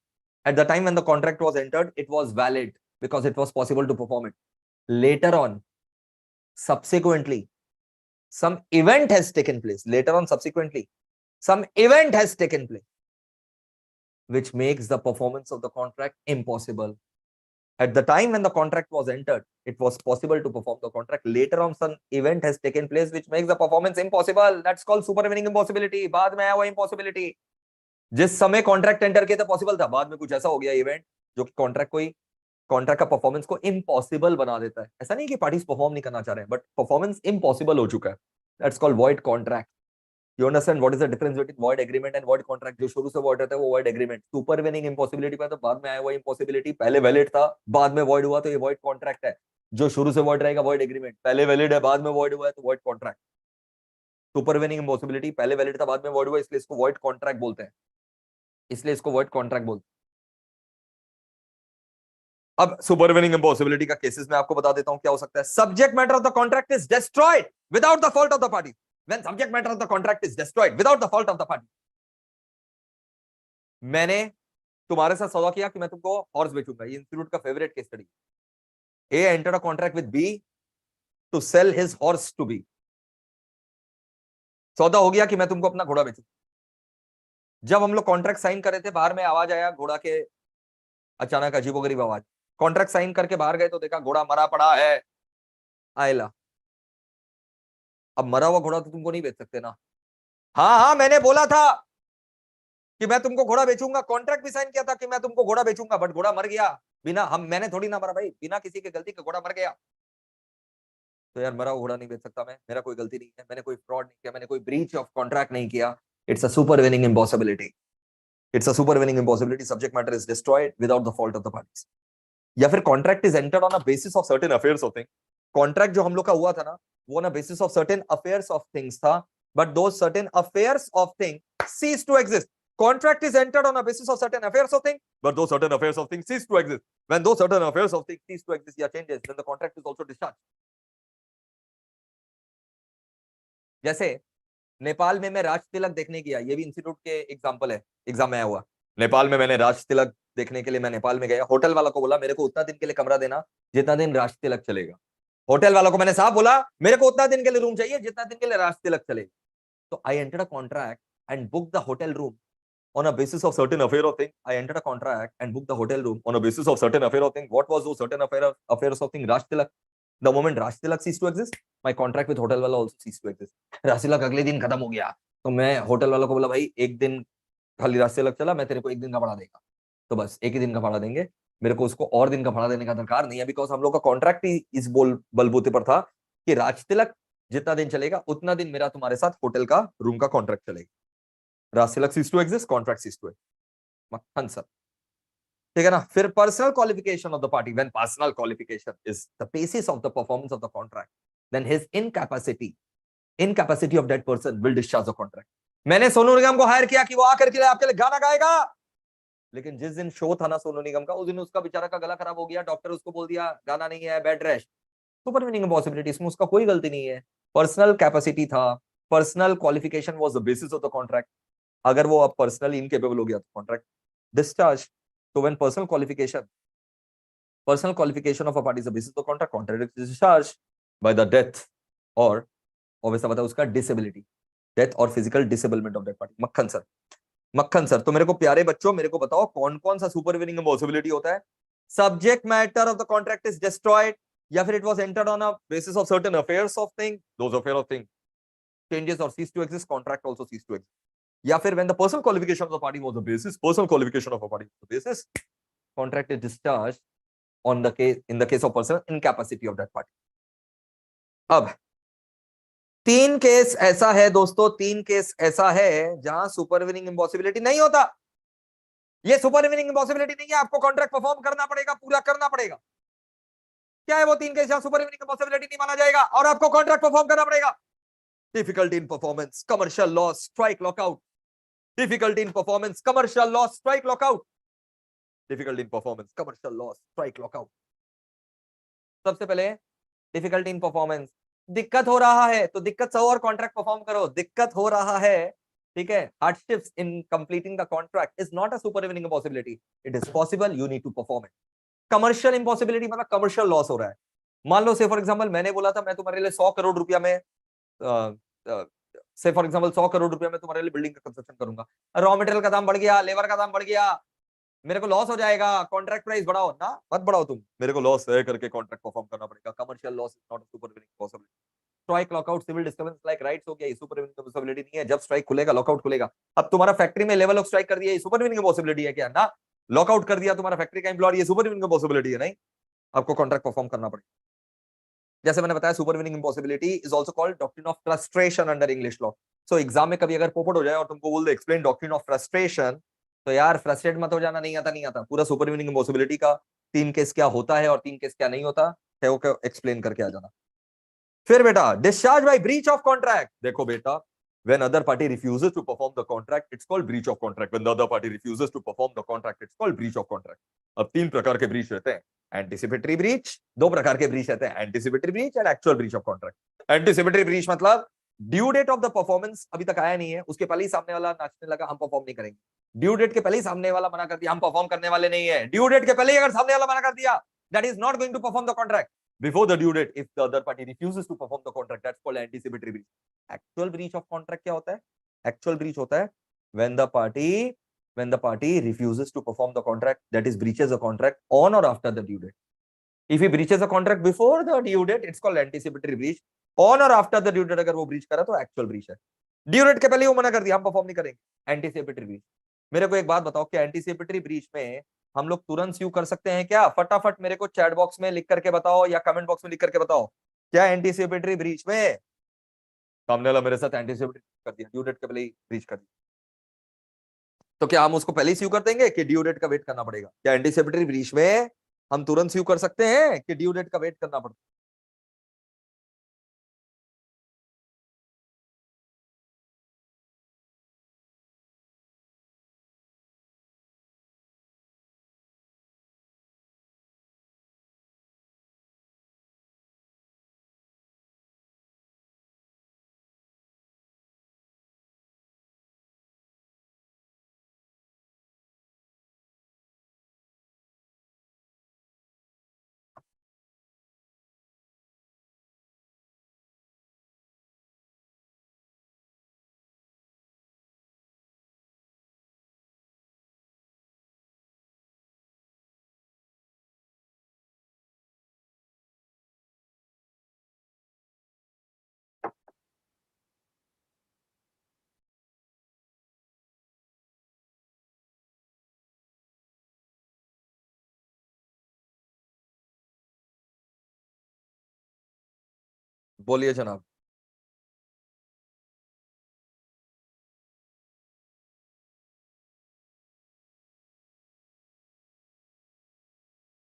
At the time when the contract was entered, it was valid because it was possible to perform it. Later on, subsequently, some event has taken place. Later on, subsequently, some event has taken place which makes the performance of the contract impossible. At the time when the contract was entered, it was possible to perform the contract. Later on, some event has taken place which makes the performance impossible. That's called supervening impossibility. बाद में आया वो impossibility. जिस समय contract enter किया था possible था, बाद में कुछ ऐसा हो गया इवेंट जो कि कॉन्ट्रैक्ट का परफॉर्मेंस को इम्पॉसिबल बना देता है. ऐसा नहीं कि पार्टीज परफॉर्म नहीं करना चाह रहे हैं, बट परफॉर्मेंस इम्पॉसिबल हो चुका है. That's called void contract. You understand what is the difference between void agreement and void contract? जो शुरू से वॉइड रहता है वो वॉइड एग्रीमेंट. सुपरवेनिंग इम्पॉसिबिलिटी पे तो बाद में आया हुआ इम्पॉसिबिलिटी, पहले वैलिड था बाद में वॉइड हुआ, तो ये वॉइड कॉन्ट्रैक्ट है. जो शुरू से वॉइड रहेगा वॉइड एग्रीमेंट, पहले वैलिड है बाद में वॉइड हुआ है तो वॉइड कॉन्ट्रैक्ट. सुपरवेनिंग इम्पॉसिबिलिटी पहले वैलिड था बाद में वॉइड हुआ, इसलिए इसको वॉइड कॉन्ट्रैक्ट बोलते हैं. इसलिए इसको वॉइड कॉन्ट्रैक्ट बोलते हैं. अब सुपरवेनिंग इम्पॉसिबिलिटी का केसेस मैं आपको बता देता हूं क्या हो सकता है. Subject matter of the contract is destroyed without the fault of the party. When subject matter of the contract is destroyed without the fault of the party. मैंने तुम्हारे साथ सौदा किया कि मैं तुमको हॉर्स बेचूंगा. ये इंस्टीट्यूट का favourite case study. A entered a contract with B to sell his horse to B. सौदा हो गया कि मैं तुमको अपना घोड़ा बेचूंगा. जब हम लोग कॉन्ट्रैक्ट साइन कर रहे थे, बाहर में आवाज आया घोड़ा के, अचानक अजीबोगरीब आवाज. कॉन्ट्रैक्ट साइन करके बाहर गए तो देखा घोड़ा मरा पड़ा है. आयला. अब मरा हुआ घोड़ा तो तुमको नहीं बेच सकते ना. हाँ हाँ मैंने बोला था कि मैं तुमको घोड़ा बेचूंगा, कॉन्ट्रैक्ट भी साइन किया था कि मैं तुमको घोड़ा बेचूंगा, बट घोड़ा मर गया. मैंने थोड़ी ना मरा भाई, बिना किसी की गलती के घोड़ा मर गया. तो यार मरा हुआ घोड़ा नहीं बेच सकता मैं, मेरा कोई गलती नहीं है, मैंने कोई फ्रॉड नहीं किया, मैंने कोई ब्रीच ऑफ कॉन्ट्रैक्ट नहीं किया. It's a supervening impossibility. It's a supervening impossibility. Subject matter is destroyed without the fault of the parties. या फिर contract is entered on a basis of certain affairs of thing. Contract जो हम लोग का हुआ था ना, वो ना basis of certain affairs of things था, बट दो certain affairs of thing cease to exist. Contract is entered on a basis of certain affairs of thing, but those certain affairs of things cease to exist. When those certain affairs of things cease to exist या changes, then the contract is also discharged. जैसे नेपाल में मैं राज तिलक देखने गया, ये भी institute के example है, एग्जाम में आया हुआ. नेपाल में मैंने राज तिलक देखने के लिए मैं नेपाल में गया. होटल वाला को बोला मेरे को उतना दिन के लिए कमरा देना जितना दिन राज तिलक चलेगा. होटल वालों को मैंने साफ बोला मेरे को उतना दिन के लिए रूम चाहिए जितना दिन के लिए राज तिलक चलेगा. तो I entered a contract and book the hotel room on a basis of certain affair of thing. I entered a contract and booked the hotel room on a basis of certain affair of thing. What was those certain affairs of thing? Raj Tilak. The moment Raj Tilak ceased to exist, my contract with hotel वाला also ceased to exist. Raj Tilak अगले दिन खत्म हो गया, तो मैं hotel वालों को बोला भाई एक दिन खाली Raj Tilak चला, मैं तेरे को एक दिन का भाड़ा देगा. तो बस एक ही दिन का भाड़ा देंगे, मेरे को उसको और दिन का भाड़ा देने का दरकार नहीं है, बिकॉज हम लोग का कॉन्ट्रैक्ट ही इस बलबूते पर था कि राज तिलक जितना दिन चलेगा उतना दिन मेरा तुम्हारे साथ होटल का रूम का कॉन्ट्रैक्ट चलेगा. राज तिलक cease to exist, contract cease to exist. मक्खन सर. ठीक है ना. फिर personal qualification of the party. When personal qualification is the basis of the performance of the contract, then his incapacity of that person will discharge the contract. मैंने सोनू निगम को higher किया कि वो आकर के आपके लिए गाना गाएगा, लेकिन जिस दिन शो था ना सोनू निगम का, उस दिन उसका बेचारा का गला खराब हो गया. डॉक्टर उसको बोल दिया गाना नहीं है, बेड रेस्ट. Supervening impossibility. इसमें उसका कोई गलती नहीं है. पर्सनल कैपेसिटी था, personal qualification was the basis of the contract. अगर वो अब पर्सनली इनकेपेबल हो गया तो कॉन्ट्रैक्ट डिस्चार्ज. तो when personal qualification of a party is the basis of contract, contract is discharge by the death और obviously बता उसका डिसेबिलिटी, डेथ और physical disablement of that party. मक्खन सर. तो मेरे को प्यारे बच्चों मेरे को बताओ कौन कौन सा सुपरवेनिंग इम्पॉसिबिलिटी होता है. Subject matter of the contract is destroyed, या फिर it was entered on a basis of certain affairs of thing, those affair of thing changes or cease to exist, contract also cease to exist. या फिर when the personal qualification of the party was the basis, personal qualification of a party was the basis, contract is discharged on the case in the case of personal incapacity of that party. अब 3 case ऐसा है दोस्तों, 3 case ऐसा है जहां supervening impossibility नहीं होता. ये सुपरवेनिंग इम्पॉसिबिलिटी नहीं है, आपको कॉन्ट्रैक्ट परफॉर्म करना पड़ेगा, पूरा करना पड़ेगा. क्या है वो 3 केस जहां सुपरवेनिंग इम्पॉसिबिलिटी नहीं माना जाएगा और आपको कॉन्ट्रैक्ट परफॉर्म करना पड़ेगा? Difficulty in performance, commercial loss, strike, lockout. Difficulty in performance, commercial loss, strike, lockout. Difficulty in performance, commercial loss, strike, lockout. सबसे पहले difficulty in performance. दिक्कत हो रहा है तो दिक्कत सहो और कॉन्ट्रैक्ट परफॉर्म करो. दिक्कत हो रहा है, ठीक है. Hardships in completing the contract is not a supervening impossibility. It is possible, you need to perform it. Commercial impossibility मतलब commercial loss हो रहा है. मान लो से फॉर एग्जांपल मैंने बोला था मैं तुम्हारे लिए 100 करोड़ रुपया में से फॉर एग्जांपल 100 करोड़ रुपए में तुम्हारे लिए बिल्डिंग का कंस्ट्रक्शन करूंगा, रॉ मटेरियल का दाम बढ़ गया, लेबर का दाम बढ़ गया, मेरे को लॉस हो जाएगा, कॉन्ट्रैक्ट प्राइस बढ़ाओ ना, मत बढ़ाओ तुम, मेरे को लॉस है करके कॉन्ट्रैक्ट परफॉर्म करना पड़ेगा, commercial loss is not supervening possibility. Strike lockout civil disturbance like riots हो गया, सुपर विनिंग पॉसिबिलिटी नहीं है, जब स्ट्राइक खुलेगा लॉकआउट खुलेगा। अब तुम्हारा फैक्ट्री में लेवल ऑफ स्ट्राइक कर दिया, ये सुपर विनिंग पॉसिबिलिटी है क्या? ना, लॉकआउट कर दिया तुम्हारा फैक्ट्री का एम्प्लॉय, ये सुपर विनिंग पॉसिबिलिटी है नहीं, आपको कॉन्ट्रैक्ट परफॉर्म करना पड़ेगा। जैसे मैंने बताया super winning impossibility is also called doctrine of frustration under English law. So exam में कभी अगर पोपट हो जाए और तुमको बोल they explain doctrine of frustration, तो यार फ्रस्ट्रेट मत हो जाना, नहीं आता नहीं आता, पूरा सुपर विनिंग इम्पॉसिबिलिटी का 3 केस क्या होता है और 3 केस क्या नहीं होता है वो एक्सप्लेन करके आ जाना। फिर बेटा discharge by breach of contract, देखो बेटा when other party refuses to perform the contract it's called breach of contract, when the other party refuses to perform the contract it's called breach of contract। अब 3 प्रकार के breach रहते हैं, anticipatory breach, 2 प्रकार के breach रहते हैं, anticipatory breach and actual breach of contract. Anticipatory breach मतलब due date of the performance अभी तक आया नहीं है, उसके पहले ही सामने वाला नाचने लगा हम परफॉर्म नहीं करेंगे, ड्यू डेट के पहले ही सामने वाला मना कर दिया हम परफॉर्म करने वाले नहीं है, ड्यू डेट के पहले ही अगर सामने वाला मना कर दिया that is not going to perform the contract before the due date if the other party refuses to perform the contract that's called anticipatory breach। actual breach of contract क्या होता है? actual breach होता है when the party refuses to perform the contract, that is breaches the contract on or after the due date। if he breaches the contract before the due date it's called anticipatory breach, on or after the due date अगर वो breach करा तो actual breach है। Due date के पहले वो मना कर दिया हम परफॉर्म नहीं करेंगे, एंटीसिपेटरी ब्रीच। मेरे को एक बात बताओ कि एंटीसिपेटरी ब्रीच में हम लोग तुरंत स्यू कर सकते हैं क्या? फटाफट मेरे को चैट बॉक्स में लिख करके बताओ या कमेंट बॉक्स में लिख करके बताओ, क्या एंटीसिपेटरी ब्रीच में सामने वाला मेरे साथ एंटीसिपेटरी कर दिया, ड्यू डेट के पहले ही ब्रीच कर दिया, तो क्या हम उसको पहले ही स्यू कर देंगे कि ड्यू डेट का वेट करना पड़ेगा? क्या एंटीसिपेटरी ब्रीच में हम तुरंत स्यू कर सकते हैं कि ड्यू डेट का वेट करना पड़ता? बोलिए जनाब।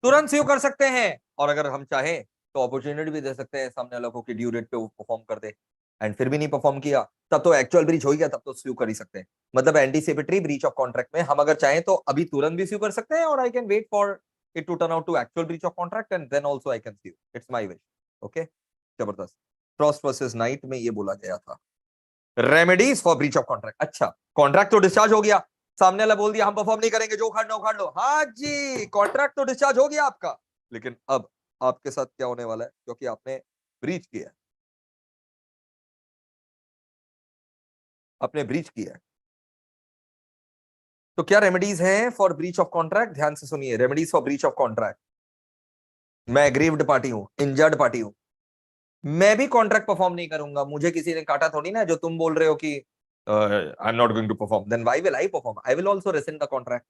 तुरंत स्यू कर सकते हैं और अगर हम चाहें तो अपॉर्चुनिटी भी दे सकते हैं सामने वालों को कि ड्यू डेट पे वो परफॉर्म कर दे, एंड फिर भी नहीं परफॉर्म किया तब तो एक्चुअल ब्रीच हो गया, तब तो स्यू कर ही सकते हैं। मतलब एंटीसिपेटरी ब्रीच ऑफ कॉन्ट्रैक्ट में हम अगर चाहें तो अभी तुरंत भी स्यू कर सकते हैं और I can wait for it to turn out to actual breach of contract and then also I can sue, it's my wish. Okay, जबरदस्त। फ्रॉस्ट वर्सेस नाइट में ये बोला गया था remedies for breach of contract. अच्छा, contract तो discharge हो गया, सामने वाला बोल दिया हम परफॉर्म नहीं करेंगे, जो उखाड़ लो, हाँ जी कॉन्ट्रैक्ट तो डिस्चार्ज हो गया आपका, लेकिन अब आपके साथ क्या होने वाला है? क्योंकि आपने ब्रीच किया है, आपने ब्रीच किया है, तो क्या रेमेडीज हैं फॉर ब्रीच ऑफ कॉन्ट्रैक्ट? ध्यान से सुनिए, remedies for breach of contract. मैं एग्रीव्ड पार्टी हूं, इंजर्ड पार्टी हूं, मैं भी कॉन्ट्रैक्ट परफॉर्म नहीं करूंगा, मुझे किसी ने काटा थोड़ी ना, जो तुम बोल रहे हो कि I am not going to perform, then why will I perform? I will also rescind the contract.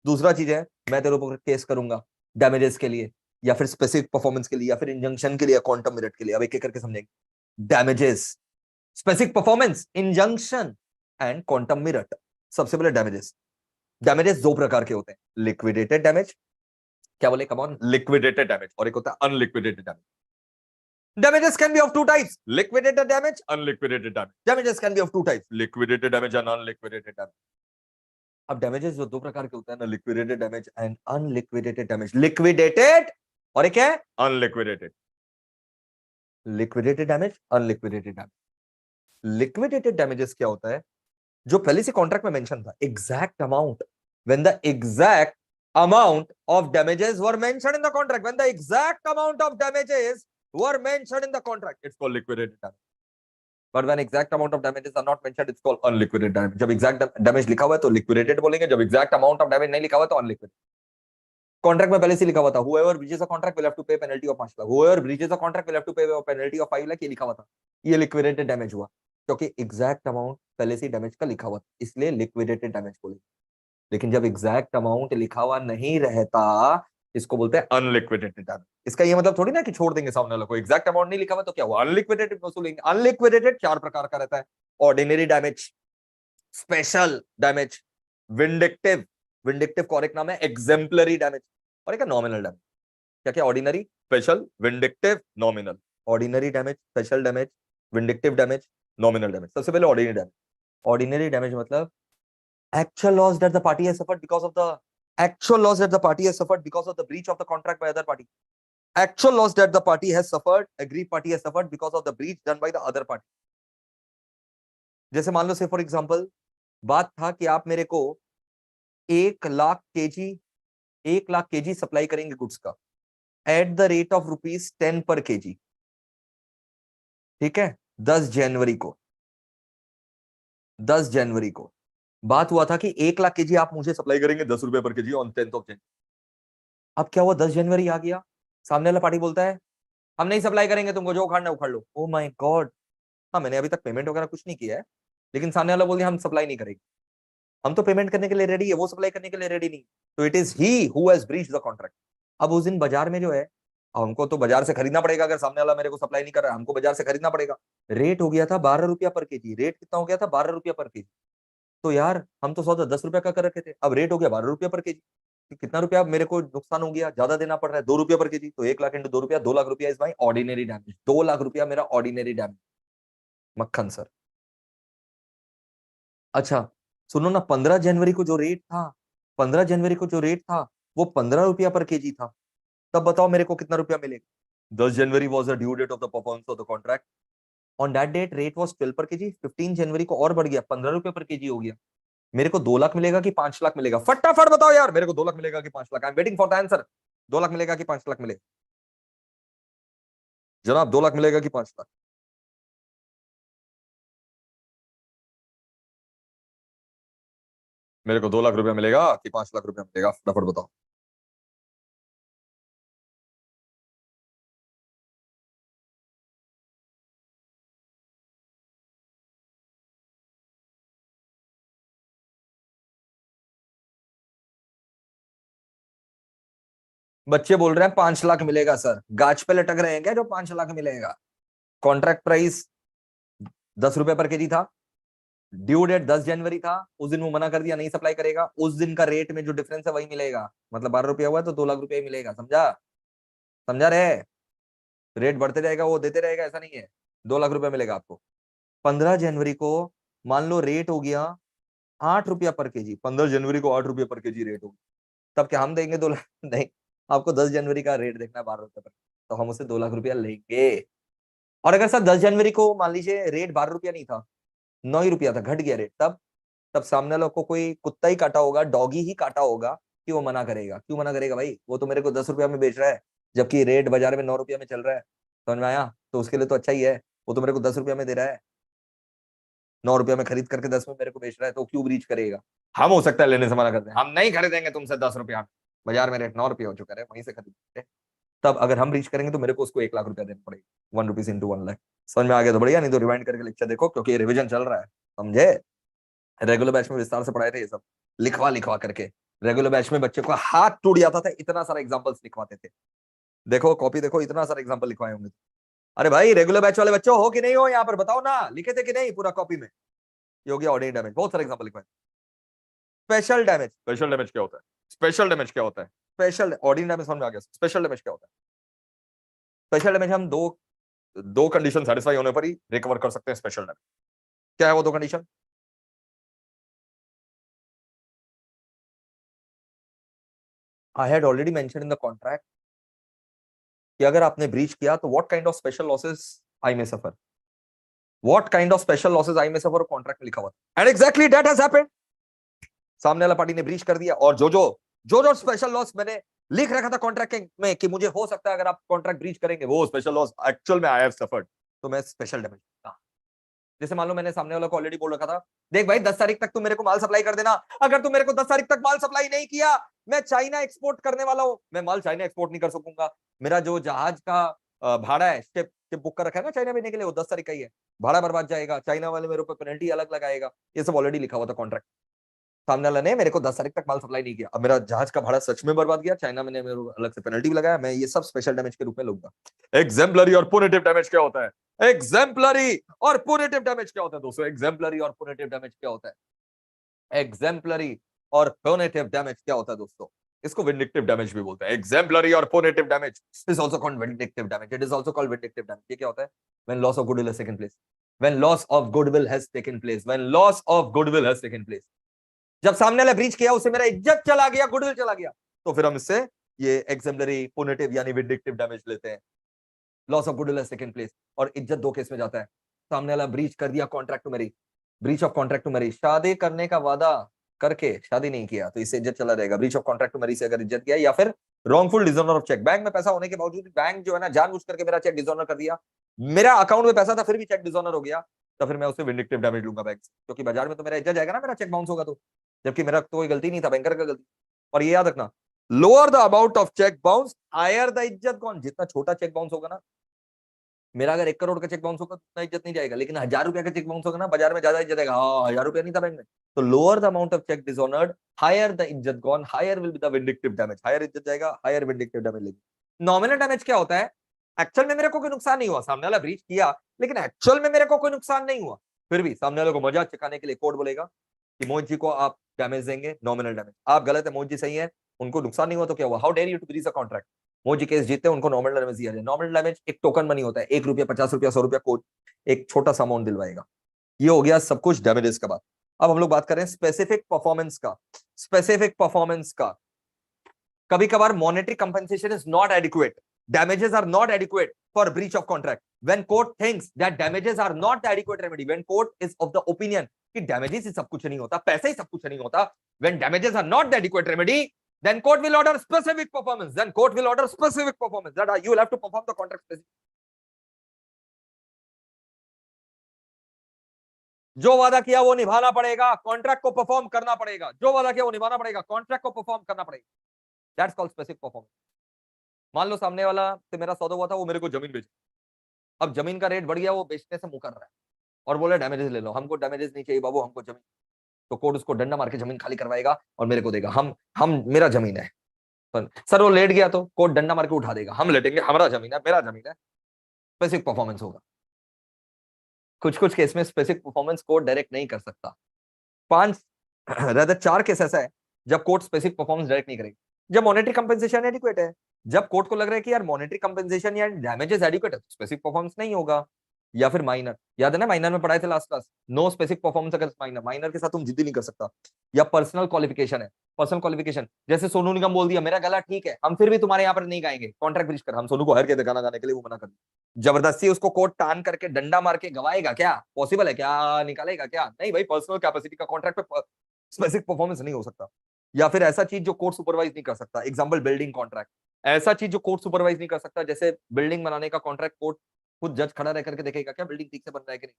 दूसरा चीज है, मैं तेरे ऊपर केस करूंगा डैमेजेस के लिए या फिर स्पेसिफिक परफॉर्मेंस के लिए या फिर इंजंक्शन के लिए या क्वांटम मेरिट के लिए। अब एक एक करके समझेंगे, damages, specific performance, injunction and quantum merit. सबसे पहले डैमेजेस। डैमेजेस 2 प्रकार के होते हैं, लिक्विडेटेड डैमेज, क्या बोले कम ऑन, लिक्विडेटेड डैमेज, और एक होता है unliquidated damage. Damages can be of 2 types, liquidated damage, unliquidated damage। Damages can be of 2 types, liquidated damage and unliquidated damage। अब डैमेजेस जो 2 प्रकार के होते हैं ना, liquidated damage and unliquidated damage. Liquidated और एक है unliquidated. Liquidated damage, unliquidated damage. Liquidated damages क्या होता है? जो पहले से कॉन्ट्रैक्ट में मेंशन था, exact amount, when the exact amount of damages were mentioned in the contract, when the exact amount of damages were mentioned in the contract, it's called liquidated damage। But when exact amount of damages are not mentioned it's called unliquidated damage. जब exact damage लिखा हुआ है तो liquidated बोलेंगे, जब exact amount of damage नहीं लिखा हुआ तो अनलिक्विडेटेड। कॉन्ट्रैक्ट में पहले से लिखा हुआ था whoever breaches a contract will have to pay penalty of 5 lakh, whoever breaches a contract will have to pay a penalty of 5 lakh, ये लिखा हुआ था। ये लिक्विडेटेड डैमेज हुआ क्योंकि एग्जैक्ट अमाउंट पहले से डैमेज का लिखा हुआ था, इसलिए लिक्विडेटेड डैमेज बोले। लेकिन जब एग्जैक्ट अमाउंट लिखा हुआ नहीं रहता इसको बोलते हैं अनलिक्विडेटेड डैमेज। इसका ये मतलब थोड़ी ना कि छोड़ देंगे सामने वाले को, एग्जैक्ट अमाउंट नहीं लिखा हुआ तो क्या हुआ, अनलिक्विडेटेड वसूलेंगे। अनलिक्विडेटेड 4 प्रकार का रहता है, ordinary damage, special damage, vindictive, vindictive correct नाम है, एग्जेम्पलरी डैमेज, और एक नॉमिनल डैमेज। क्या क्या, ordinary, special, vindictive, nominal. Ordinary damage, special damage, vindictive damage, nominal damage. सबसे पहले ऑर्डिनरी डैमेज। ऑर्डिनरी डैमेज मतलब actual loss that the party has suffered because of the actual loss that the party has suffered because of the breach of the contract by other party. Actual loss that the party has suffered, aggrieved party has suffered because of the breach done by the other party. जैसे मान लो say for example बात था कि आप मेरे को 1 lakh KG supply करेंगे गुड्स का एट द रेट ऑफ ₹10 पर केजी, ठीक है। 10 जनवरी को बात हुआ था कि 1 लाख केजी आप मुझे सप्लाई करेंगे 10 रुपए पर KG on 10th of January. अब क्या हुआ, 10 जनवरी आ गया, सामने वाला पार्टी बोलता है हम नहीं सप्लाई करेंगे, तुमको जो उखाड़ना उखाड़ लो। ओ माय गॉड, हाँ मैंने अभी तक पेमेंट वगैरह कुछ नहीं किया है, लेकिन सामने वाला बोल दिया हम सप्लाई नहीं करेंगे। हम तो पेमेंट करने के लिए रेडी है, वो सप्लाई करने के लिए रेडी नहीं, तो it is he who has breached the contract. अब उस दिन बाजार में जो है, हमको तो बाजार से खरीदना पड़ेगा, अगर सामने वाला मेरे को सप्लाई नहीं कर रहा है हमको बाजार से खरीदना पड़ेगा। रेट हो गया था 12 रुपया पर केजी, रेट कितना हो गया था, 12 रुपया पर केजी। तो यार हम तो सौदा 10 रुपया का कर रखे थे, अब रेट हो गया 12 रुपया पर केजी, कितना रुपया मेरे को नुकसान हो गया, ज्यादा देना पड़ रहा है, 2 रुपया पर केजी। तो 1 लाख इंटू 2 रुपया, 2 लाख रुपया is my ordinary damage. 2 lakh रुपया मेरा ऑर्डिनरी डैमेज। मक्खन सर, अच्छा सुनो ना, 15 जनवरी को जो रेट था, 15 जनवरी को जो रेट था वो 15 रुपया पर केजी था, तब बताओ मेरे को कितना रुपया मिलेगा। 10 January was the due date of the performance of the contract, on that date rate was 12 per KG. 15 जनवरी को और बढ़ गया, 15 रुपया पर केजी हो गया। मेरे को 2 लाख मिलेगा कि 5 लाख मिलेगा, फटाफट बताओ यार, मेरे को 2 लाख मिलेगा कि 5 lakh. I am waiting for the answer. 2 lakh मिलेगा कि 5 लाख मिलेगा जनाब, 2 लाख मिलेगा कि 5 लाख? मेरे को 2 लाख रुपया मिलेगा कि 5 लाख रुपया मिलेगा, फटाफट बताओ। बच्चे बोल रहे हैं 5 लाख मिलेगा सर, गाछ पे लटक रहे हैं क्या जो 5 लाख मिलेगा? कॉन्ट्रैक्ट प्राइस 10 रुपए पर केजी था, ड्यू डेट 10 जनवरी था, उस दिन वो मना कर दिया नहीं सप्लाई करेगा, उस दिन का रेट में जो डिफरेंस है वही मिलेगा, मतलब 12 रुपया हुआ तो 2 लाख रुपया ही मिलेगा। समझा, समझा रहे? रेट बढ़ते जाएगा वो देते रहेगा, ऐसा नहीं है। 2 लाख रुपया मिलेगा आपको। 15 जनवरी को मान लो रेट हो गया 8 रुपया पर केजी, 15 जनवरी को 8 रुपया पर केजी रेट हो गया, तब क्या हम देंगे 2 लाख? नहीं, आपको 10 जनवरी का रेट देखना है 12 रुपये पर, तो हम उसे 2 लाख रुपया लेंगे। और अगर सर 10 जनवरी को मान लीजिए रेट 12 रुपया नहीं था, 9 ही रुपया था, घट गया रेट, तब सामने वालों को कोई कुत्ता ही काटा होगा, डॉगी ही काटा होगा कि वो मना करेगा। क्यों मना करेगा भाई, वो तो मेरे को 10 रुपया में बेच रहा है, जबकि रेट बाजार में 9 रुपया में चल रहा है। समझ में आया? तो उसके लिए तो अच्छा ही है, वो तो मेरे को 10 रुपया में दे रहा है, 9 रुपया में खरीद करके 10 में मेरे को बेच रहा है, तो क्यों ब्रीच करेगा? हम हो सकता है लेने से मना करते हैं, हम नहीं खरीदेंगे तुमसे 10 रुपया, बाजार में रेट 9 रुपया हो चुका है, वहीं से खरीदते। तब अगर हम ब्रीच करेंगे तो मेरे को उसको 1 लाख रुपया देना पड़ेगा, 1 रुपीज इंटू 1 लाख। समझ में आ गया तो बढ़िया, नहीं तो रिवाइंड करके लेक्चर देखो, क्योंकि ये रिविजन चल रहा है, समझे? रेगुलर बैच में विस्तार से पढ़ाए थे ये सब, लिखवा लिखवा करके। रेगुलर बैच में बच्चे को हाथ टूट जाता था, इतना सारा एग्जांपल्स लिखवाते थे। देखो कॉपी देखो, इतना सारा एग्जांपल लिखवाए होंगे। अरे भाई रेगुलर बैच वाले बच्चों हो कि नहीं हो, यहाँ पर बताओ ना, लिखे थे कि नहीं पूरा कॉपी में? ये हो गया ऑर्डिनरी डैमेज, बहुत सारे एग्जांपल लिखवाए। स्पेशल डैमेज, स्पेशल डैमेज क्या होता है? स्पेशल डैमेज क्या होता है? स्पेशल, ऑर्डिनरी डैमेज समझ में आ गया, स्पेशल डैमेज क्या होता है? स्पेशल डैमेज हम दो कंडीशन सेटिस्फाई होने पर ही रिकवर कर सकते हैं स्पेशल डैमेज। क्या है वो 2 condition? I had already mention in the contract कि अगर आपने ब्रीच किया तो what kind of special losses I may suffer, what kind of special losses I may suffer, contract में लिखा हुआ था, and exactly that has happened. सामने वाला पार्टी ने ब्रीच कर दिया, और जो स्पेशल लॉस मैंने लिख रखा था कॉन्ट्रैक्ट में कि मुझे हो सकता है अगर आप कॉन्ट्रैक्ट ब्रीच करेंगे, वो स्पेशल लॉस एक्चुअल में आई हैव सफर्ड, तो मैं स्पेशल डैमेज। जैसे मान लो मैंने सामने वाला को ऑलरेडी बोल रखा था, देख भाई 10 तारीख तक तू मेरे को माल सप्लाई कर देना, अगर तू मेरे को 10 तारीख तक माल सप्लाई नहीं किया, मैं चाइना एक्सपोर्ट करने वाला हूं, मैं माल चाइना एक्सपोर्ट नहीं कर सकूंगा, मेरा जो जहाज का भाड़ा है, शिप बुक कर रखा है ना चाइना भेजने के लिए, वो 10 तारीख का ही है, भाड़ा बर्बाद जाएगा, चाइना वाले मेरे ऊपर पेनल्टी अलग लगाएगा, ये सब ऑलरेडी लिखा हुआ था कॉन्ट्रैक्ट। सामने वाला ने मेरे को 10 तारीख तक माल सप्लाई नहीं किया, अब मेरा जहाज का भाड़ा सच में बर्बाद गया, चाइना में ने मेरे को अलग से पेनल्टी भी लगाया, मैं ये सब स्पेशल डैमेज के रूप में लूंगा। एग्जेम्पलरी और पुनिटिव डैमेज क्या होता है? एग्जेम्पलरी और पुनिटिव डैमेज क्या होता है दोस्तों? एग्जेम्पलरी और पुनिटिव डैमेज क्या होता है? एग्जेम्पलरी और पुनिटिव डैमेज क्या होता है दोस्तों? इसको विंडिक्टिव डैमेज भी बोलते हैं। एग्जेम्पलरी और पुनिटिव damage is also called vindictive damage, it is also called vindictive damage. ये क्या होता है? When loss of goodwill has taken place, when loss of goodwill has taken place, when loss of goodwill has taken place, जब सामने वाला breach किया, उसे मेरा इज्जत चला गया, गुडविल चला गया, तो फिर हम इससे ये एग्जेम्पलरी, पुनिटिव यानी विंडिक्टिव डैमेज लेते हैं। Loss of goodwill has taken place, और इज्जत दो केस में जाता है। सामने वाला ब्रीच कर दिया contract to marriage, breach of contract to marriage, शादी करने का वादा करके शादी नहीं किया, तो इससे इज्जत चला रहेगा। Breach of contract to marriage से अगर इज्जत गया, या फिर wrongful dishonour of cheque, bank में पैसा होने के बावजूद बैंक जो है ना जानबूझ करके मेरा चेक डिसऑनर कर दिया, मेरा अकाउंट में पैसा था फिर भी चेक डिसऑनर हो गया, तो फिर मैं उससे विंडिक्टिव डैमेज लूंगा बैंक से, क्योंकि बाजार में तो मेरा इज्जत जाएगा ना, मेरा चेक बाउंस होगा तो, जबकि मेरा तो कोई गलती नहीं था, बैंकर का गलती। और ये याद रखना, lower the amount of cheque bounce higher the इज्जत कौन, जितना छोटा चेक बाउंस होगा ना, मेरा अगर 1 करोड़ का चेक बाउंस होगा तो उतना इज्जत नहीं जाएगा, लेकिन 1000 रुपया का चेक बाउंस होगा ना, बाजार में ज्यादा इज्जत आएगा। हाँ, 1000 रुपया नहीं था बैंक में, तो lower the amount of cheque dishonoured higher the इज्जत gone, higher will be the vindictive damage, higher इज्जत जाएगा, हायर विंडिक्टिव डैमेज लेगी। नॉमिनल डैमेज क्या होता है? एक्चुअल में मेरे को कोई नुकसान नहीं हुआ, सामने वाला ब्रीच किया, लेकिन एक्चुअल में मेरे को कोई नुकसान नहीं हुआ, फिर भी सामने वाले को मजाक चकाने के लिए कोर्ट बोलेगा कि मोहित जी को आप डैमेज देंगे, नॉमिनल डैमेज। आप गलत है, मोहित जी सही है, उनको नुकसान नहीं हुआ तो क्या हुआ? How dare you to breach a contract. Modi case जीते, उनको नॉमिनल डैमेज दिया जाए। नॉमिनल डैमेज एक टोकन मनी होता है, 1 रुपया, 50 रुपया, 100 रुपया, कोर्ट एक छोटा सा अमाउंट दिलवाएगा। ये हो गया सब कुछ डैमेजेस का बात। अब हम लोग बात करें स्पेसिफिक परफॉर्मेंस का। स्पेसिफिक परफॉर्मेंस का कभी कभार monetary compensation is not adequate, damages are not adequate for breach of contract. When court thinks that damages are not the adequate remedy, when court is of the opinion कि damages ही सब कुछ नहीं होता, पैसे ही सब कुछ नहीं होता, when damages are not the adequate remedy, then court will order specific performance. Then court will order specific performance that you will have to perform the contract specific. जो वादा किया वो निभाना पड़ेगा, कॉन्ट्रैक्ट को परफॉर्म करना पड़ेगा, जो वादा किया वो निभाना पड़ेगा, कॉन्ट्रैक्ट को परफॉर्म करना पड़ेगा। That's called specific performance. मान लो सामने वाला से मेरा सौदा हुआ था, वो मेरे को जमीन बेची, अब जमीन का रेट बढ़ गया, वो बेचने से मुंह कर रहा है और बोले डैमेजेस ले लो, हमको डैमेजेस नहीं चाहिए बाबू, हमको जमीन। तो कोर्ट उसको डंडा मार के जमीन खाली करवाएगा और मेरे को देगा, हम मेरा जमीन है। सर वो लेट गया तो कोर्ट डंडा मार के उठा देगा, हम लेटेंगे, हमारा जमीन है, मेरा जमीन है। स्पेसिफिक परफॉर्मेंस होगा। कुछ कुछ केस में स्पेसिफिक परफॉर्मेंस कोर्ट डायरेक्ट नहीं कर सकता। 4 केस ऐसा है जब कोर्ट स्पेसिफिक परफॉर्मेंस डायरेक्ट नहीं करेगी। जब मॉनेटरी कंपनसेशन एडिक्वेट है, जब कोर्ट को लग रहा है कि यार मॉनेटरी कंपनसेशन या डैमेजेस एडिक्वेट है, स्पेसिफिक परफॉर्मेंस नहीं होगा। या फिर माइनर, याद है ना माइनर में पढ़ाए थे last class, no specific performance अगर माइनर, माइनर के साथ तुम जिद्दी नहीं कर सकता। या पर्सनल क्वालिफिकेशन है, पर्सनल क्वालिफिकेशन, जैसे सोनू निगम बोल दिया मेरा गला ठीक है, हम फिर भी तुम्हारे यहाँ पर नहीं गाएंगे, कॉन्ट्रैक्ट ब्रीच कर, हम सोनू को हर के गाना गाने के लिए वो मना कर दिया। जबरदस्ती उसको कोर्ट टान करके डंडा मार के गवाएगा क्या? पॉसिबल है क्या? निकालेगा क्या? नहीं भाई, पर्सनल कैपेसिटी का कॉन्ट्रैक्ट पे स्पेसिफिक परफॉर्मेंस नहीं हो सकता। या फिर ऐसा चीज जो कोर्ट सुपरवाइज नहीं कर सकता, एग्जाम्पल बिल्डिंग कॉन्ट्रैक्ट, ऐसा चीज जो कोर्ट सुपरवाइज नहीं कर सकता, जैसे बिल्डिंग बनाने का कॉन्ट्रैक्ट कोर्ट खुद जज खड़ा रह करके देखेगा क्या बिल्डिंग ठीक से बन रहा है कि नहीं,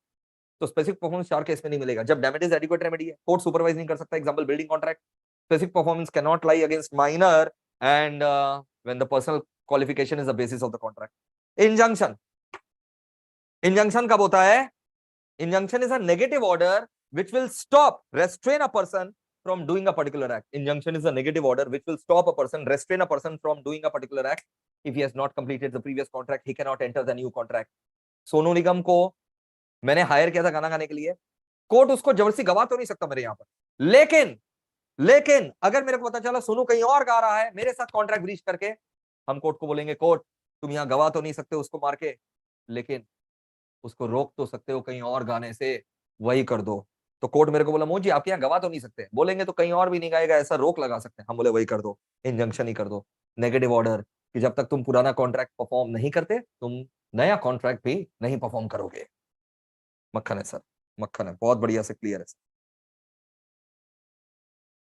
तो स्पेसिफिक परफॉर्मेंस 4 केस में नहीं मिलेगा। जब डैमेजेस एडिक्वेट रेमेडी है, कोर्ट सुपरवाइज नहीं कर सकता, example building contract, specific performance can not lie against minor and when the personal qualification is the basis of the contract. Injunction, injunction कब होता है? Injunction is a negative order which will stop, restrain a person from doing a particular act. Injunction is a negative order which will stop a person, restrain a person from doing a particular act. If he has not completed the previous contract, he cannot enter the new contract. Sonu Nigam को मैंने higher किया था गाना गाने के लिए, court उसको जबरदस्ती गवा तो नहीं सकता मेरे यहाँ पर, लेकिन अगर मेरे को पता चला सोनू कहीं और गा रहा है मेरे साथ कॉन्ट्रैक्ट ब्रीच करके, हम कोर्ट को बोलेंगे कोर्ट तुम यहाँ गवा तो नहीं सकते उसको मार के, लेकिन उसको रोक तो सकते हो कहीं और गाने से, वही कर दो। तो कोर्ट मेरे को बोला मोदी आपके यहाँ गवा तो नहीं सकते, बोलेंगे तो कहीं और भी नहीं गाएगा, ऐसा रोक लगा सकते हैं, हम बोले वही कर दो, इंजंक्शन ही कर दो, नेगेटिव ऑर्डर, कि जब तक तुम पुराना कॉन्ट्रैक्ट परफॉर्म नहीं करते तुम नया कॉन्ट्रैक्ट भी नहीं परफॉर्म करोगे। मक्खन है सर, मक्खन है, बहुत बढ़िया से क्लियर है।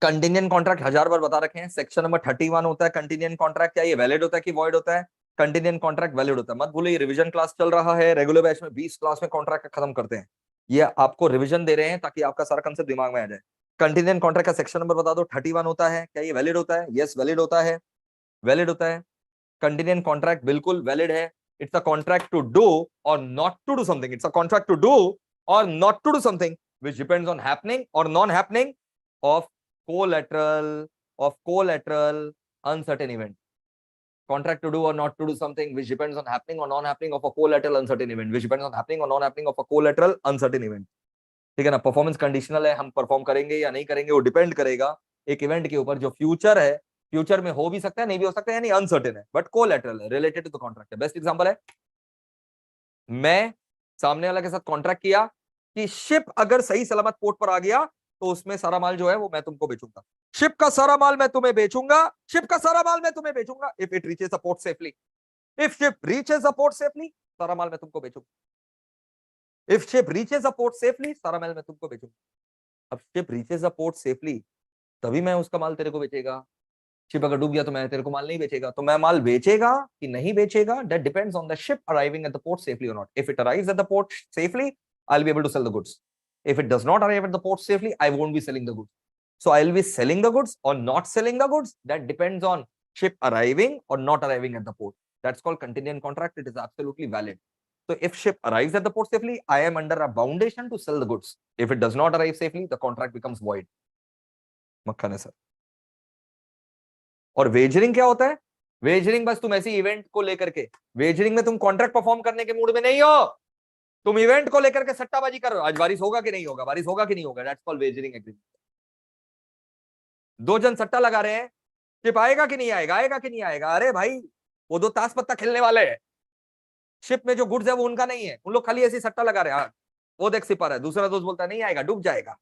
कंटिजेंट कॉन्ट्रैक्ट 1000 बार बता रखे हैं, सेक्शन नंबर 31 होता है कंटिजेंट कॉन्ट्रैक्ट, क्या ये वैलिड होता है कि वॉइड होता है? कंटिजेंट कॉन्ट्रैक्ट वैलिड होता है। मत भूलिए रिवीजन क्लास चल रहा है, रेगुलर बैच में 20 क्लास में कॉन्ट्रैक्ट खत्म करते हैं, ये आपको रिवीजन दे रहे हैं ताकि आपका सारा कंसेप्ट दिमाग में आ जाए। कंटिजेंट कॉन्ट्रैक्ट का सेक्शन नंबर बता दो। 31 होता है। क्या ये वैलिड होता है? यस वैलिड होता है, वैलिड होता है। कंटिजेंट कॉन्ट्रैक्ट बिल्कुल वैलिड है। It's a contract to do और not to do something. It's a contract to do और not to do something which depends on happening or non-happening of collateral uncertain event. Contract to do or not to do something which depends on happening or non-happening of a collateral uncertain event, which depends on happening or non-happening of a collateral uncertain event. ठीक है ना? Performance conditional है, हम perform करेंगे या नहीं करेंगे वो डिपेंड करेगा एक इवेंट के ऊपर जो फ्यूचर है, फ्यूचर में हो भी सकता है नहीं भी हो सकता है, यानी अनसर्टेन है बट कोलैटरल है, रिलेटेड टू द कॉन्ट्रैक्ट है। बेस्ट एग्जांपल है, मैं सामने वाला के साथ कॉन्ट्रैक्ट किया कि शिप अगर सही सलामत पोर्ट पर आ गया तो उसमें सारा माल जो है वो मैं तुमको बेचूंगा, शिप का सारा माल मैं तुम्हें बेचूंगा, शिप का सारा माल मैं तुम्हें बेचूंगा if it reaches the port safely, if ship reaches the port safely सारा माल मैं तुमको बेचूंगा, if ship reaches the port safely सारा माल मैं तुमको बेचूंगा। अब ship reaches the port safely तभी मैं उसका माल तेरे को बेचेगा, शिप अगर डूब गया तो मैं तेरे को माल नहीं बेचेगा। तो मैं माल बेचेगा कि नहीं बेचेगा that depends on the ship arriving at the port safely और not. If it arrives at the port safely I will be able to sell the goods, if it does not arrive at the port safely I won't be selling the goods, so I will be selling the goods or not selling the goods, that depends on ship arriving or not arriving at the port. That's called contingent contract. It is absolutely valid. So if ship arrives at the port safely I am under a foundation to sell the goods. If it does not arrive safely the contract becomes void. मक्खन है sir. और wagering क्या होता है? Wagering बस तुम ऐसी event को लेकर के, वेजरिंग में तुम कॉन्ट्रैक्ट परफॉर्म करने के मूड में नहीं हो, तुम इवेंट को लेकर के सट्टाबाजी कर रहे हो, आज बारिश होगा कि नहीं होगा, बारिश होगा कि नहीं होगा, दैट्स कॉल्ड वेजरिंग एग्रीमेंट। दो जन सट्टा लगा रहे हैं, शिप आएगा कि नहीं आएगा, आएगा कि नहीं आएगा, अरे भाई वो दो ताश पत्ता खेलने वाले हैं, शिप में जो गुड्स है वो उनका नहीं है, उन लोग खाली ऐसे सट्टा लगा रहे हैं। वो देख सिपा रहा है, दूसरा दोस्त बोलता है नहीं आएगा डूब जाएगा,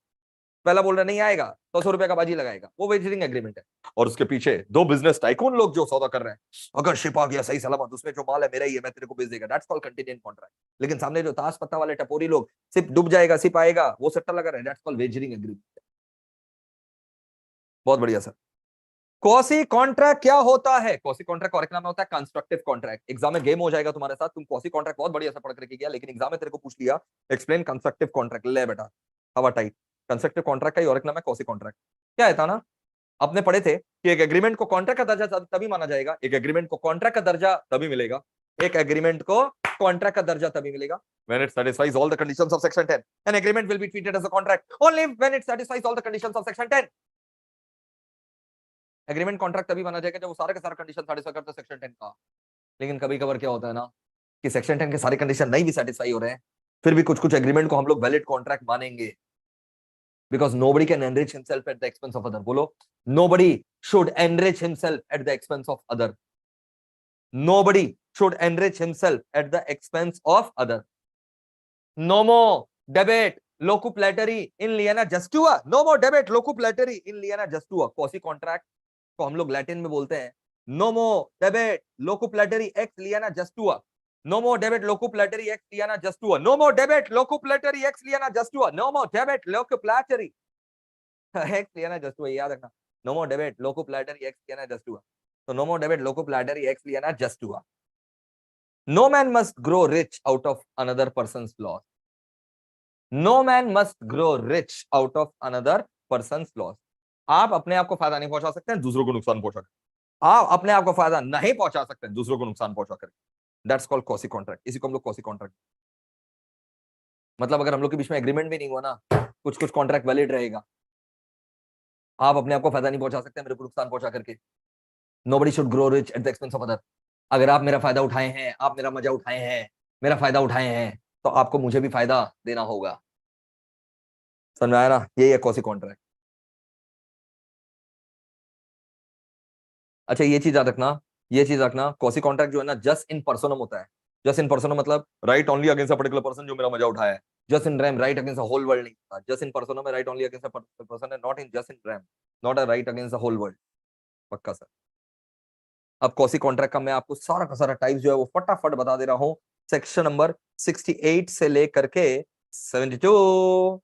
पहला बोल रहा नहीं आएगा तो 100 रुपए का बाजी लगाएगा, वो वेजरिंग एग्रीमेंट है। और उसके पीछे दो बिजनेस टाइकून लोग जो सौदा कर रहे हैं, अगर शिप आ गया सही सलामत उसमें जो माल है मेरा ही है मैं तेरे को बेच देगा, दैट्स कॉल्ड कंटिजेंट कॉन्ट्रैक्ट। लेकिन सामने जो ताश पत्ता वाले टपोरी लोग सिप डूब जाएगा सिप आएगा वो सट्टा लगा रहे हैं, दैट्स कॉल्ड वेजरिंग एग्रीमेंट। बहुत बढ़िया सर। कॉसी कॉन्ट्रैक्ट क्या होता है? कॉसी कॉन्ट्रैक्ट करेक्ट नाम होता है कंस्ट्रक्टिव कॉन्ट्रैक्ट। एग्जाम में गेम हो जाएगा तुम्हारे साथ, तुम कॉसी कॉन्ट्रैक्ट बहुत बढ़िया से पढ़ करके गया लेकिन एग्जाम में तेरे को पूछ लिया एक्सप्लेन कंस्ट्रक्टिव कॉन्ट्रैक्ट, ले बेटा हवा टाइट। कंस्ट्रक्टिव कॉन्ट्रैक्ट का और नाम है कॉसी कॉन्ट्रैक्ट। क्या है था ना, आपने पढ़े थे कि एक एग्रीमेंट को कॉन्ट्रैक्ट का दर्जा तभी माना जाएगा, एक एग्रीमेंट को कॉन्ट्रैक्ट का दर्जा तभी मिलेगा, एक एग्रीमेंट को कॉन्ट्रैक्ट का दर्जा तभी मिलेगा when it satisfies all the conditions of section 10. An agreement will be treated as a contract only when it satisfies all the conditions of section 10. Agreement contract तभी बना जाएगा जब वो सारे के सारे कंडीशन सेटिस्फाई करते हैं सेक्शन 10 का। लेकिन कभी कभार क्या होता है ना कि सेक्शन 10 के सारे कंडीशन नहीं भी सेटिस्फाई हो रहे हैं, फिर भी कुछ कुछ एग्रीमेंट को हम लोग वैलिड कॉन्ट्रैक्ट मानेंगे, because nobody can enrich himself at the expense of other. बोलो, nobody should enrich himself at the expense of other. Nobody should enrich himself at the expense of other. No more debate locuplateri in liena justua. No more debate locuplateri in liena justua. Kausi contract को हम लोग Latin में बोलते हैं no more debate locuplateri ex liena justua. No more debate locuplateri ex liena justua. No more debate locuplateri ex liena justua. No more debate locuplateri ex liena justua. याद रखना, no more debate locuplateri ex liena justua. So no more debate locuplateri ex liena justua. No man must grow rich out of another person's loss. No man must grow rich out of another person's loss. आप अपने आप को फायदा नहीं पहुंचा सकते हैं, दूसरों को नुकसान पहुंचा कर, आप अपने आप को फायदा नहीं पहुंचा सकते हैं, दूसरों को नुकसान पहुंचा कर। That's called quasi contract. इसी को हम लोग कॉसी कॉन्ट्रैक्ट, मतलब अगर हम लोग के बीच में एग्रीमेंट भी नहीं हुआ ना, कुछ कुछ कॉन्ट्रैक्ट वैलिड रहेगा। आप अपने आप को फायदा नहीं पहुंचा सकते, मेरे को नुकसान पहुंचा करके। Nobody should grow rich at the expense of other. अगर आप मेरा फायदा उठाए हैं, आप मेरा मजा उठाए हैं, मेरा फायदा उठाए हैं, तो आपको मुझे भी फायदा देना होगा। समझ में आया ना? यही है कॉसी कॉन्ट्रैक्ट। अच्छा ये चीज याद रखना, ये चीज रखना, कॉसी कॉन्ट्रैक्ट जो है ना जस्ट इन पर्सनम होता है। जस्ट इन पर्सनम मतलब right only against a particular person जो मेरा मजा उठाया है। Just in rem right against a whole world नहीं था। जस्ट इन पर्सनम में right only against a person है, not in just in rem, not a right against the whole world. पक्का सर। अब कॉसी कॉन्ट्रैक्ट का मैं आपको सारा का सारा टाइप जो है वो फटाफट बता दे रहा हूं। सेक्शन नंबर 68 से लेकर के 72,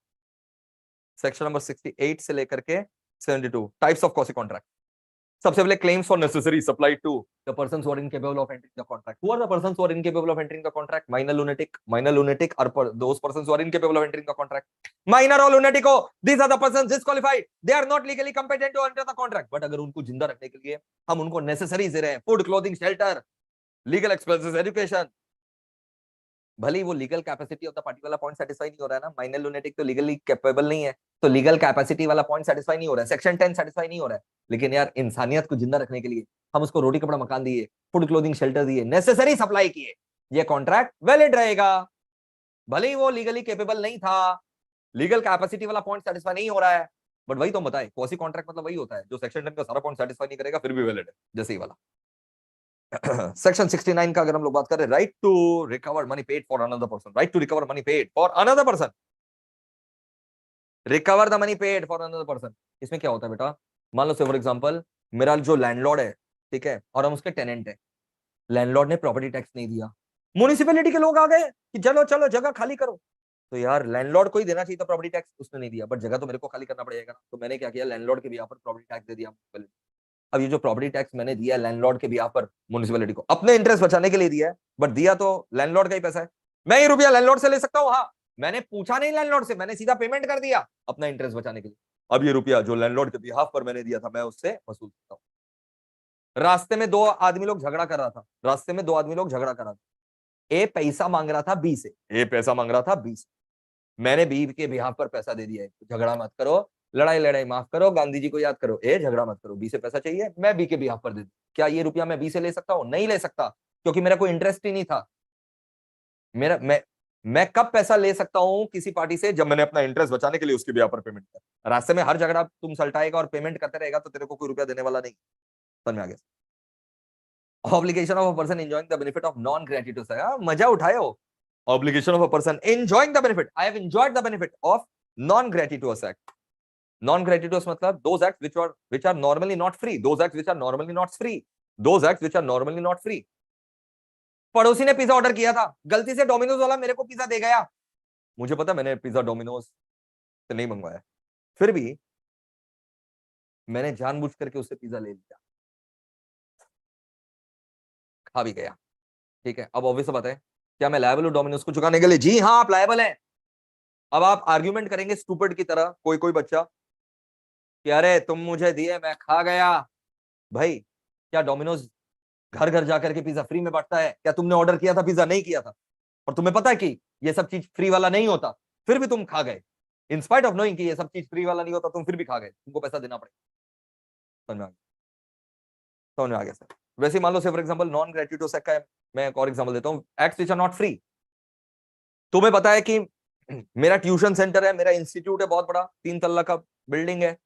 सेक्शन नंबर 68 से लेकर के 72 टाइप्स ऑफ कॉसी कॉन्ट्रैक्ट। सबसे पहले claims for necessary supplied to the persons who are incapable of entering the contract. Who are the persons who are incapable of entering the contract? Minor lunatic are those persons who are incapable of entering the contract. Minor or lunatico, these are the persons disqualified. They are not legally competent to enter the contract. But अगर उनको जिंदा रखने के लिए हम उनको necessaries दे रहे हैं, food, clothing, shelter, legal expenses, education, भले ही वो legal capacity of the party वाला पॉइंट सेटिस्फाई नहीं हो रहा है ना, माइनर लुनेटिक तो लीगली कैपेबल नहीं है, तो लीगल कैपेसिटी वाला पॉइंट सेटिस्फाई नहीं हो रहा है, सेक्शन 10 सेटिस्फाई नहीं हो रहा है, लेकिन यार इंसानियत को जिंदा रखने के लिए हम उसको रोटी कपड़ा मकान दिए, फूड क्लोथिंग शेल्टर दिए, नेसेसरी सप्लाई किए, ये कॉन्ट्रैक्ट वैलिड रहेगा। भले ही वो लीगली कैपेबल नहीं था, लीगल कैपेसिटी वाला पॉइंट सेटिस्फाई नहीं हो रहा है, बट वही तो बताए क्वासी कॉन्ट्रैक्ट मतलब वही होता है जो सेक्शन 10 का सारा पॉइंट सेटिस्फाई नहीं करेगा फिर भी वैलिड है, जैसे ही वाला। सेक्शन 69 का अगर हम लोग बात करें, right to recover money paid for another person, right to recover money paid for another person, recover the money paid for another person. इसमें क्या होता है बेटा, मान लो से फॉर एग्जांपल मेरा जो लैंडलॉर्ड है, ठीक है, और हम उसके टेनेंट है, लैंडलॉर्ड ने प्रॉपर्टी टैक्स नहीं दिया, म्युनिसिपैलिटी के लोग आ गए कि चलो चलो जगह खाली करो, तो यार लैंडलॉर्ड को ही देना चाहिए था प्रॉपर्टी टैक्स, उसने नहीं दिया, बट जगह तो मेरे को खाली करना पड़ेगा ना, तो मैंने क्या किया, लैंडलॉर्ड के बिहाफ पर प्रॉपर्टी टैक्स दे दिया म्युनिसिपैलिटी। अब ये जो प्रॉपर्टी टैक्स मैंने दिया लैंडलॉर्ड के बिहाफ पर म्युनिसिपैलिटी को, अपने इंटरेस्ट बचाने के लिए दिया है, बट दिया तो लैंडलॉर्ड का ही पैसा है, मैं ये रुपया लैंडलॉर्ड से ले सकता हूँ, हाँ, मैंने पूछा नहीं लैंडलॉर्ड से, मैंने सीधा पेमेंट कर दिया अपना इंटरेस्ट बचाने के लिए। अब ये रुपया जो लैंडलॉर्ड के बिहाफ पर मैंने दिया था मैं उससे वसूल सकता हूँ। रास्ते में दो आदमी लोग झगड़ा कर रहा था, रास्ते में दो आदमी लोग झगड़ा कर रहा था, ए पैसा मांग रहा था बी से, ए पैसा मांग रहा था बी से, मैंने बी के बिहाफ पर पैसा दे दिया है, झगड़ा मत करो, लड़ाई लड़ाई माफ करो, गांधी जी को याद करो, ए झगड़ा मत करो, बी से पैसा चाहिए, मैं बी के बिहाफ पर दे दूं। क्या ये रुपया मैं बी से ले सकता हूं? नहीं ले सकता, क्योंकि मेरा कोई इंटरेस्ट ही नहीं था। मेरा मैं कब पैसा ले सकता हूं किसी पार्टी से, जब मैंने अपना इंटरेस्ट बचाने के लिए उसके बिहाफ पर पेमेंट किया। रास्ते में हर झगड़ा तुम सल्टाएगा और पेमेंट करते रहेगा तो तेरे को कोई रुपया देने वाला नहीं। समझ में आ गया? Obligation of a person enjoying the benefit of non-gratuitous, मजा उठाए हो। Obligation of a person enjoying the benefit, I have enjoyed the benefit of non-gratuitous act. Non-gratuitous मतलब those acts which are normally not free, those acts which are normally not free, those acts which are normally not free. पड़ोसी ने pizza order किया था, गलती से Domino's वाला मेरे को पिज्जा दे गया, मुझे पता मैंने पिज्जा डोमिनोज से नहीं मंगवाया, फिर भी मैंने जानबूझ करके उससे पिज्जा ले लिया, खा भी गया, ठीक है। अब ऑब्वियस बात है, क्या मैं लायबल हूं डोमिनोज को चुकाने के लिए? जी हाँ, आप लायबल हैं। अब आप आर्ग्यूमेंट करेंगे स्टूपिड की तरह, कोई कोई बच्चा, कि अरे तुम मुझे दिए मैं खा गया। भाई क्या डोमिनोज घर घर जाकर के पिज्जा फ्री में बांटता है? क्या तुमने ऑर्डर किया था पिज्जा? नहीं किया था, और तुम्हें पता है कि ये सब चीज फ्री वाला नहीं होता, फिर भी तुम खा गए, इन स्पाइट ऑफ नोइंग कि ये सब चीज फ्री वाला नहीं होता, तुम फिर भी खा गए, तुमको पैसा देना पड़ेगा। समझ में आ गया? समझ में आ गया सर? वैसे मान लो say for example non gratuitous act का मैं एक और एग्जांपल देता हूं, acts which are not free. तुम्हें पता है कि मेरा ट्यूशन सेंटर है, मेरा इंस्टीट्यूट है, बहुत बड़ा 3 तल्ला का बिल्डिंग है,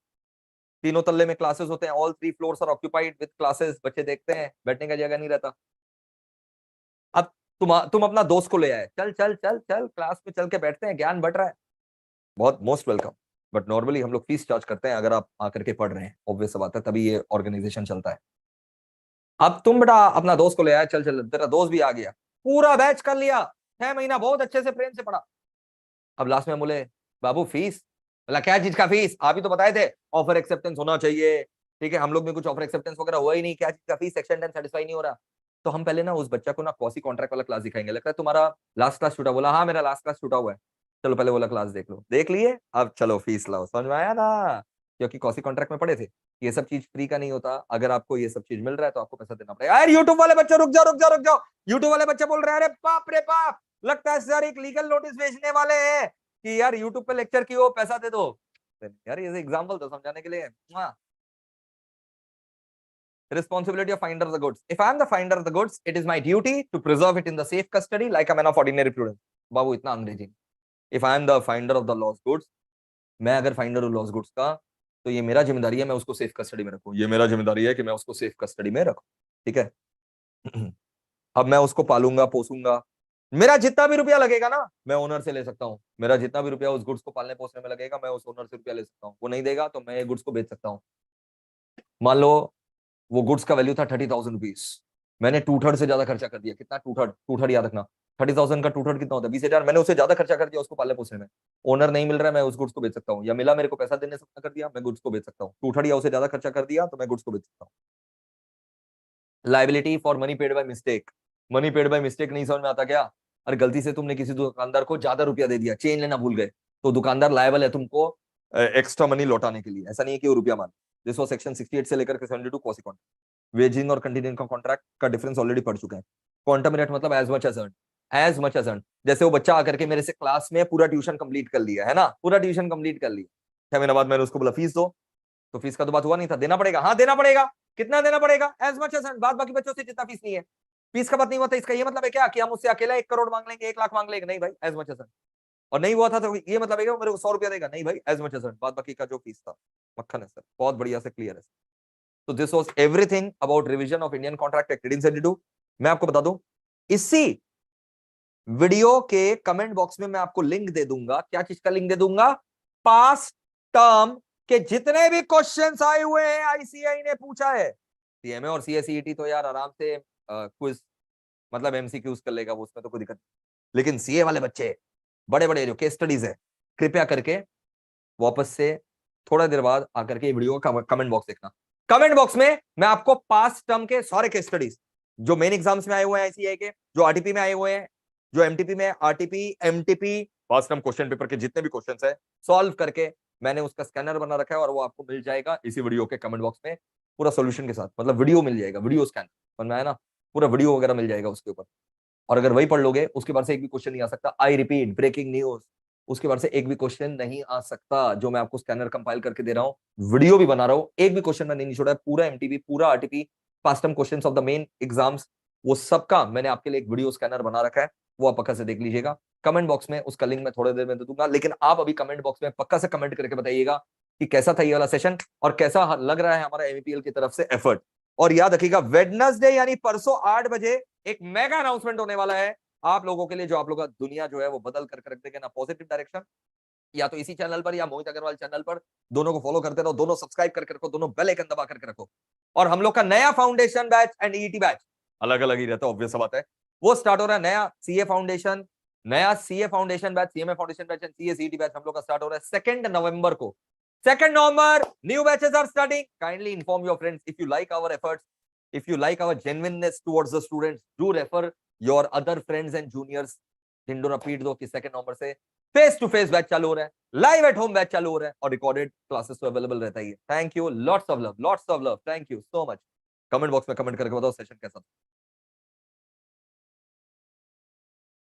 तीनों तल्ले में क्लासेस होते हैं, all 3 floors are occupied with classes, बच्चे देखते हैं, बैठने का जगह नहीं रहता। अब तुम अपना दोस्त को ले आए, चल चल चल चल क्लास में चल के बैठते हैं, ज्ञान बढ़ रहा है, बहुत मोस्ट वेलकम, बट नॉर्मली हम लोग फीस चार्ज करते हैं अगर आप आकर के पढ़ रहे हैं, ऑब्वियस बात है, तभी ये ऑर्गेनाइजेशन चलता है। अब तुम बेटा अपना दोस्त को ले आए, चल चल, तेरा दोस्त भी आ गया, पूरा बैच कर लिया, 6 महीना बहुत अच्छे से प्रेम से पढ़ा। अब लास्ट में बोले बाबू फीस, बोला क्या चीज का फीस? आप ही तो बताए थे ऑफर एक्सेप्टेंस होना चाहिए, ठीक है, हम लोग में कुछ ऑफर एक्सेप्टेंस वगैरह हुआ ही नहीं, क्या चीज का फीस? सेक्शन 10 सेटिस्फाई नहीं हो रहा। तो हम पहले ना उस बच्चा को ना क्वासी कॉन्ट्रैक्ट वाला क्लास दिखाएंगे, लगता है तुम्हारा लास्ट क्लास छूटा? बोला हाँ मेरा लास्ट क्लास छूटा हुआ है, चलो पहले वाला क्लास देख लो, देख लिए, अब चलो फीस लाओ। समझ में आया ना? क्योंकि क्वासी कॉन्ट्रैक्ट में पढ़े थे ये सब चीज फ्री का नहीं होता, अगर आपको ये सब चीज मिल रहा है तो आपको पैसा देना पड़ेगा। यार यूट्यूब वाले बच्चे रुक जाओ रुक जाओ रुक जाओ, यूट्यूब वाले बच्चे बोल रहे हैं अरे बाप रे बाप, लगता है सर एक लीगल नोटिस भेजने वाले हैं कि यार यूट्यूब पे लेक्चर की हो पैसा दे दो। यार ये एग्जांपल तो समझाने के लिए। Responsibility of finder of the goods. If I am the finder of the goods, it is my duty to preserve it in the safe custody like a man of ordinary prudence. बाबू इतना अंग्रेजी। If I am the finder of the lost goods, मैं अगर finder हूँ lost goods का, तो ये मेरा जिम्मेदारी है मैं उसको सेफ कस्टडी में रखूं, ये मेरा जिम्मेदारी है कि मैं उसको सेफ कस्टडी में रखूं, ठीक है। अब मैं उसको पालूंगा पोसूंगा, मेरा जितना भी रुपया लगेगा ना मैं ओनर से ले सकता हूँ, मेरा जितना भी रुपया उस गुड्स को पालने पोसने में लगेगा मैं उस ओनर से रुपया ले सकता हूँ, वो नहीं देगा तो मैं गुड्स को बेच सकता हूँ। मान लो वो गुड्स का वैल्यू था 30,000 रुपीज, मैंने 2/3 से ज्यादा खर्चा कर दिया। कितना? 2/3 याद रखना, 30,000 का 2/3 कितना होता है? 20,000। मैंने उसे ज्यादा खर्चा कर दिया उसको पालने पोसने में, ओनर नहीं मिल रहा है, मैं उस गुड्स को बेच सकता हूँ, या मिला मेरे को पैसा देने से मना कर दिया, मैं गुड्स को बेच सकता हूँ। 2/3 या उसे ज्यादा खर्चा कर दिया तो मैं गुड्स को बेच सकता हूँ। Liability for money paid by mistake, money paid by mistake नहीं समझ में आता क्या? अरे गलती से तुमने किसी दुकानदार को ज्यादा रुपया दे दिया, चेन लेना भूल गए, तो दुकानदार लायबल है तुमको एक्स्ट्रा मनी लौटाने के लिए, ऐसा नहीं है कि वो रुपया मान। दिस वाज सेक्शन 68 से लेकर के 72 क्वासी कॉन्ट्रैक्ट। वेजिंग और कंटिजेंट का कॉन्ट्रैक्ट का डिफरेंस ऑलरेडी पढ़ चुके हैं। क्वांटम रेट मतलब as much as earn, as much as earn. जैसे वो बच्चा आकर के मेरे से क्लास में पूरा ट्यूशन कंप्लीट कर लिया है ना, पूरा ट्यूशन कंप्लीट कर लिया, 6 महीने बाद मैंने उसको बोला फीस दो, तो फीस का तो बात हुआ नहीं था, देना पड़ेगा, हाँ देना पड़ेगा। कितना देना पड़ेगा? As much as earn. बाद बाकी बच्चों से जितना फीस नहीं है, फीस का बात नहीं हुआ था, इसका ये मतलब है क्या कि हम उससे अकेला 1 करोड़ मांग लेंगे, 1 लाख मांग लेंगे? नहीं भाई, एज मच एज अर्न। और नहीं हुआ था तो ये मतलब है कि मेरे को 100 रुपया देगा? नहीं भाई, एज मच एज अर्न। बाद बाकी का जो फीस था मक्खन है सर, बहुत बढ़िया से क्लियर है। तो this was everything about revision of Indian contract act 1872। मैं आपको बता दूं, इसी वीडियो के कमेंट बॉक्स में मैं आपको लिंक दे दूंगा। क्या चीज का लिंक दे दूंगा? पास्ट टर्म के जितने भी क्वेश्चंस आए हुए हैं आईसीआई ने पूछा है। सीएमए और सीएसईटी तो यार आराम से क्विज मतलब एमसीक्यूज कर लेगा वो, उसमें तो कोई दिक्कत नहीं। लेकिन सीए वाले बच्चे बड़े बड़े जो केस स्टडीज है, कृपया करके वापस से थोड़ा देर बाद आकर के वीडियो का कमेंट बॉक्स देखना। कमेंट बॉक्स में मैं आपको पास्ट टर्म के सारे केस स्टडीज जो मेन एग्जाम्स में आए हुए हैं आईसीआई के, जो आरटीपी में आए हुए हैं, जो एमटीपी में, RTP MTP past term question paper के जितने भी क्वेश्चंस है सॉल्व करके मैंने उसका स्कैनर बना रखा है और वो आपको मिल जाएगा इसी वीडियो के कमेंट बॉक्स में पूरा सॉल्यूशन के साथ। मतलब वीडियो मिल जाएगा, वीडियो स्कैन बनना है ना, पूरा वीडियो वगैरह मिल जाएगा उसके ऊपर। और अगर वही पढ़ लोगे उसके बारे से एक भी क्वेश्चन नहीं आ सकता। आई रिपीट, ब्रेकिंग न्यूज, उसके बारे से एक भी क्वेश्चन नहीं आ सकता। जो मैं आपको स्कैनर कंपाइल करके दे रहा हूँ, वीडियो भी बना रहा हूँ, एक भी क्वेश्चन मैंने नहीं छोड़ा है। पूरा एमटीबी, पूरा RTP, past term questions of the main exams, वो सबका मैंने आपके लिए एक वीडियो स्कैनर बना रखा है, वो आप पक्का से देख लीजिएगा। कमेंट बॉक्स में उसका लिंक मैं थोड़ी देर में दे दूंगा, लेकिन आप अभी कमेंट बॉक्स में पक्का से कमेंट करके बताइएगा कि कैसा था ये वाला सेशन और कैसा लग रहा है हमारा एमपीएल की तरफ से एफर्ट। और याद रखिएगा वेडनेसडे यानी परसों 8 बजे एक मेगा अनाउंसमेंट होने वाला है आप लोगों के लिए, जो आप लोगों का दुनिया जो है वो बदल कर रख देगा ना पॉजिटिव डायरेक्शन। या तो इसी चैनल पर या मोहित अग्रवाल चैनल पर, दोनों को फॉलो करते रहो, दोनों सब्सक्राइब करके रखो, दोनों बेल आइकन दबा करके रखो। और हम लोग का नया foundation batch and EET batch अलग अलग ही रहता है, ऑब्वियस बात है, वो स्टार्ट हो रहा है। नया सीए फाउंडेशन, नया CA foundation batch, CMA foundation batch and CA CET batch हम लोग का स्टार्ट हो रहा है 2 नवंबर को। 2 November new batches are starting. Kindly inform your friends if you like our efforts, if you like our genuineness towards the students, do refer your other friends and juniors। ढिंडो repeat दो कि 2 नवंबर से face to face batch चालू हो रहा है, live at home batch चालू हो रहा है और रिकॉर्डेड क्लासेस तो अवेलेबल रहता ही है। Thank you, lots of love, thank you so much. Comment box में कमेंट करके बताओ सेशन कैसा था।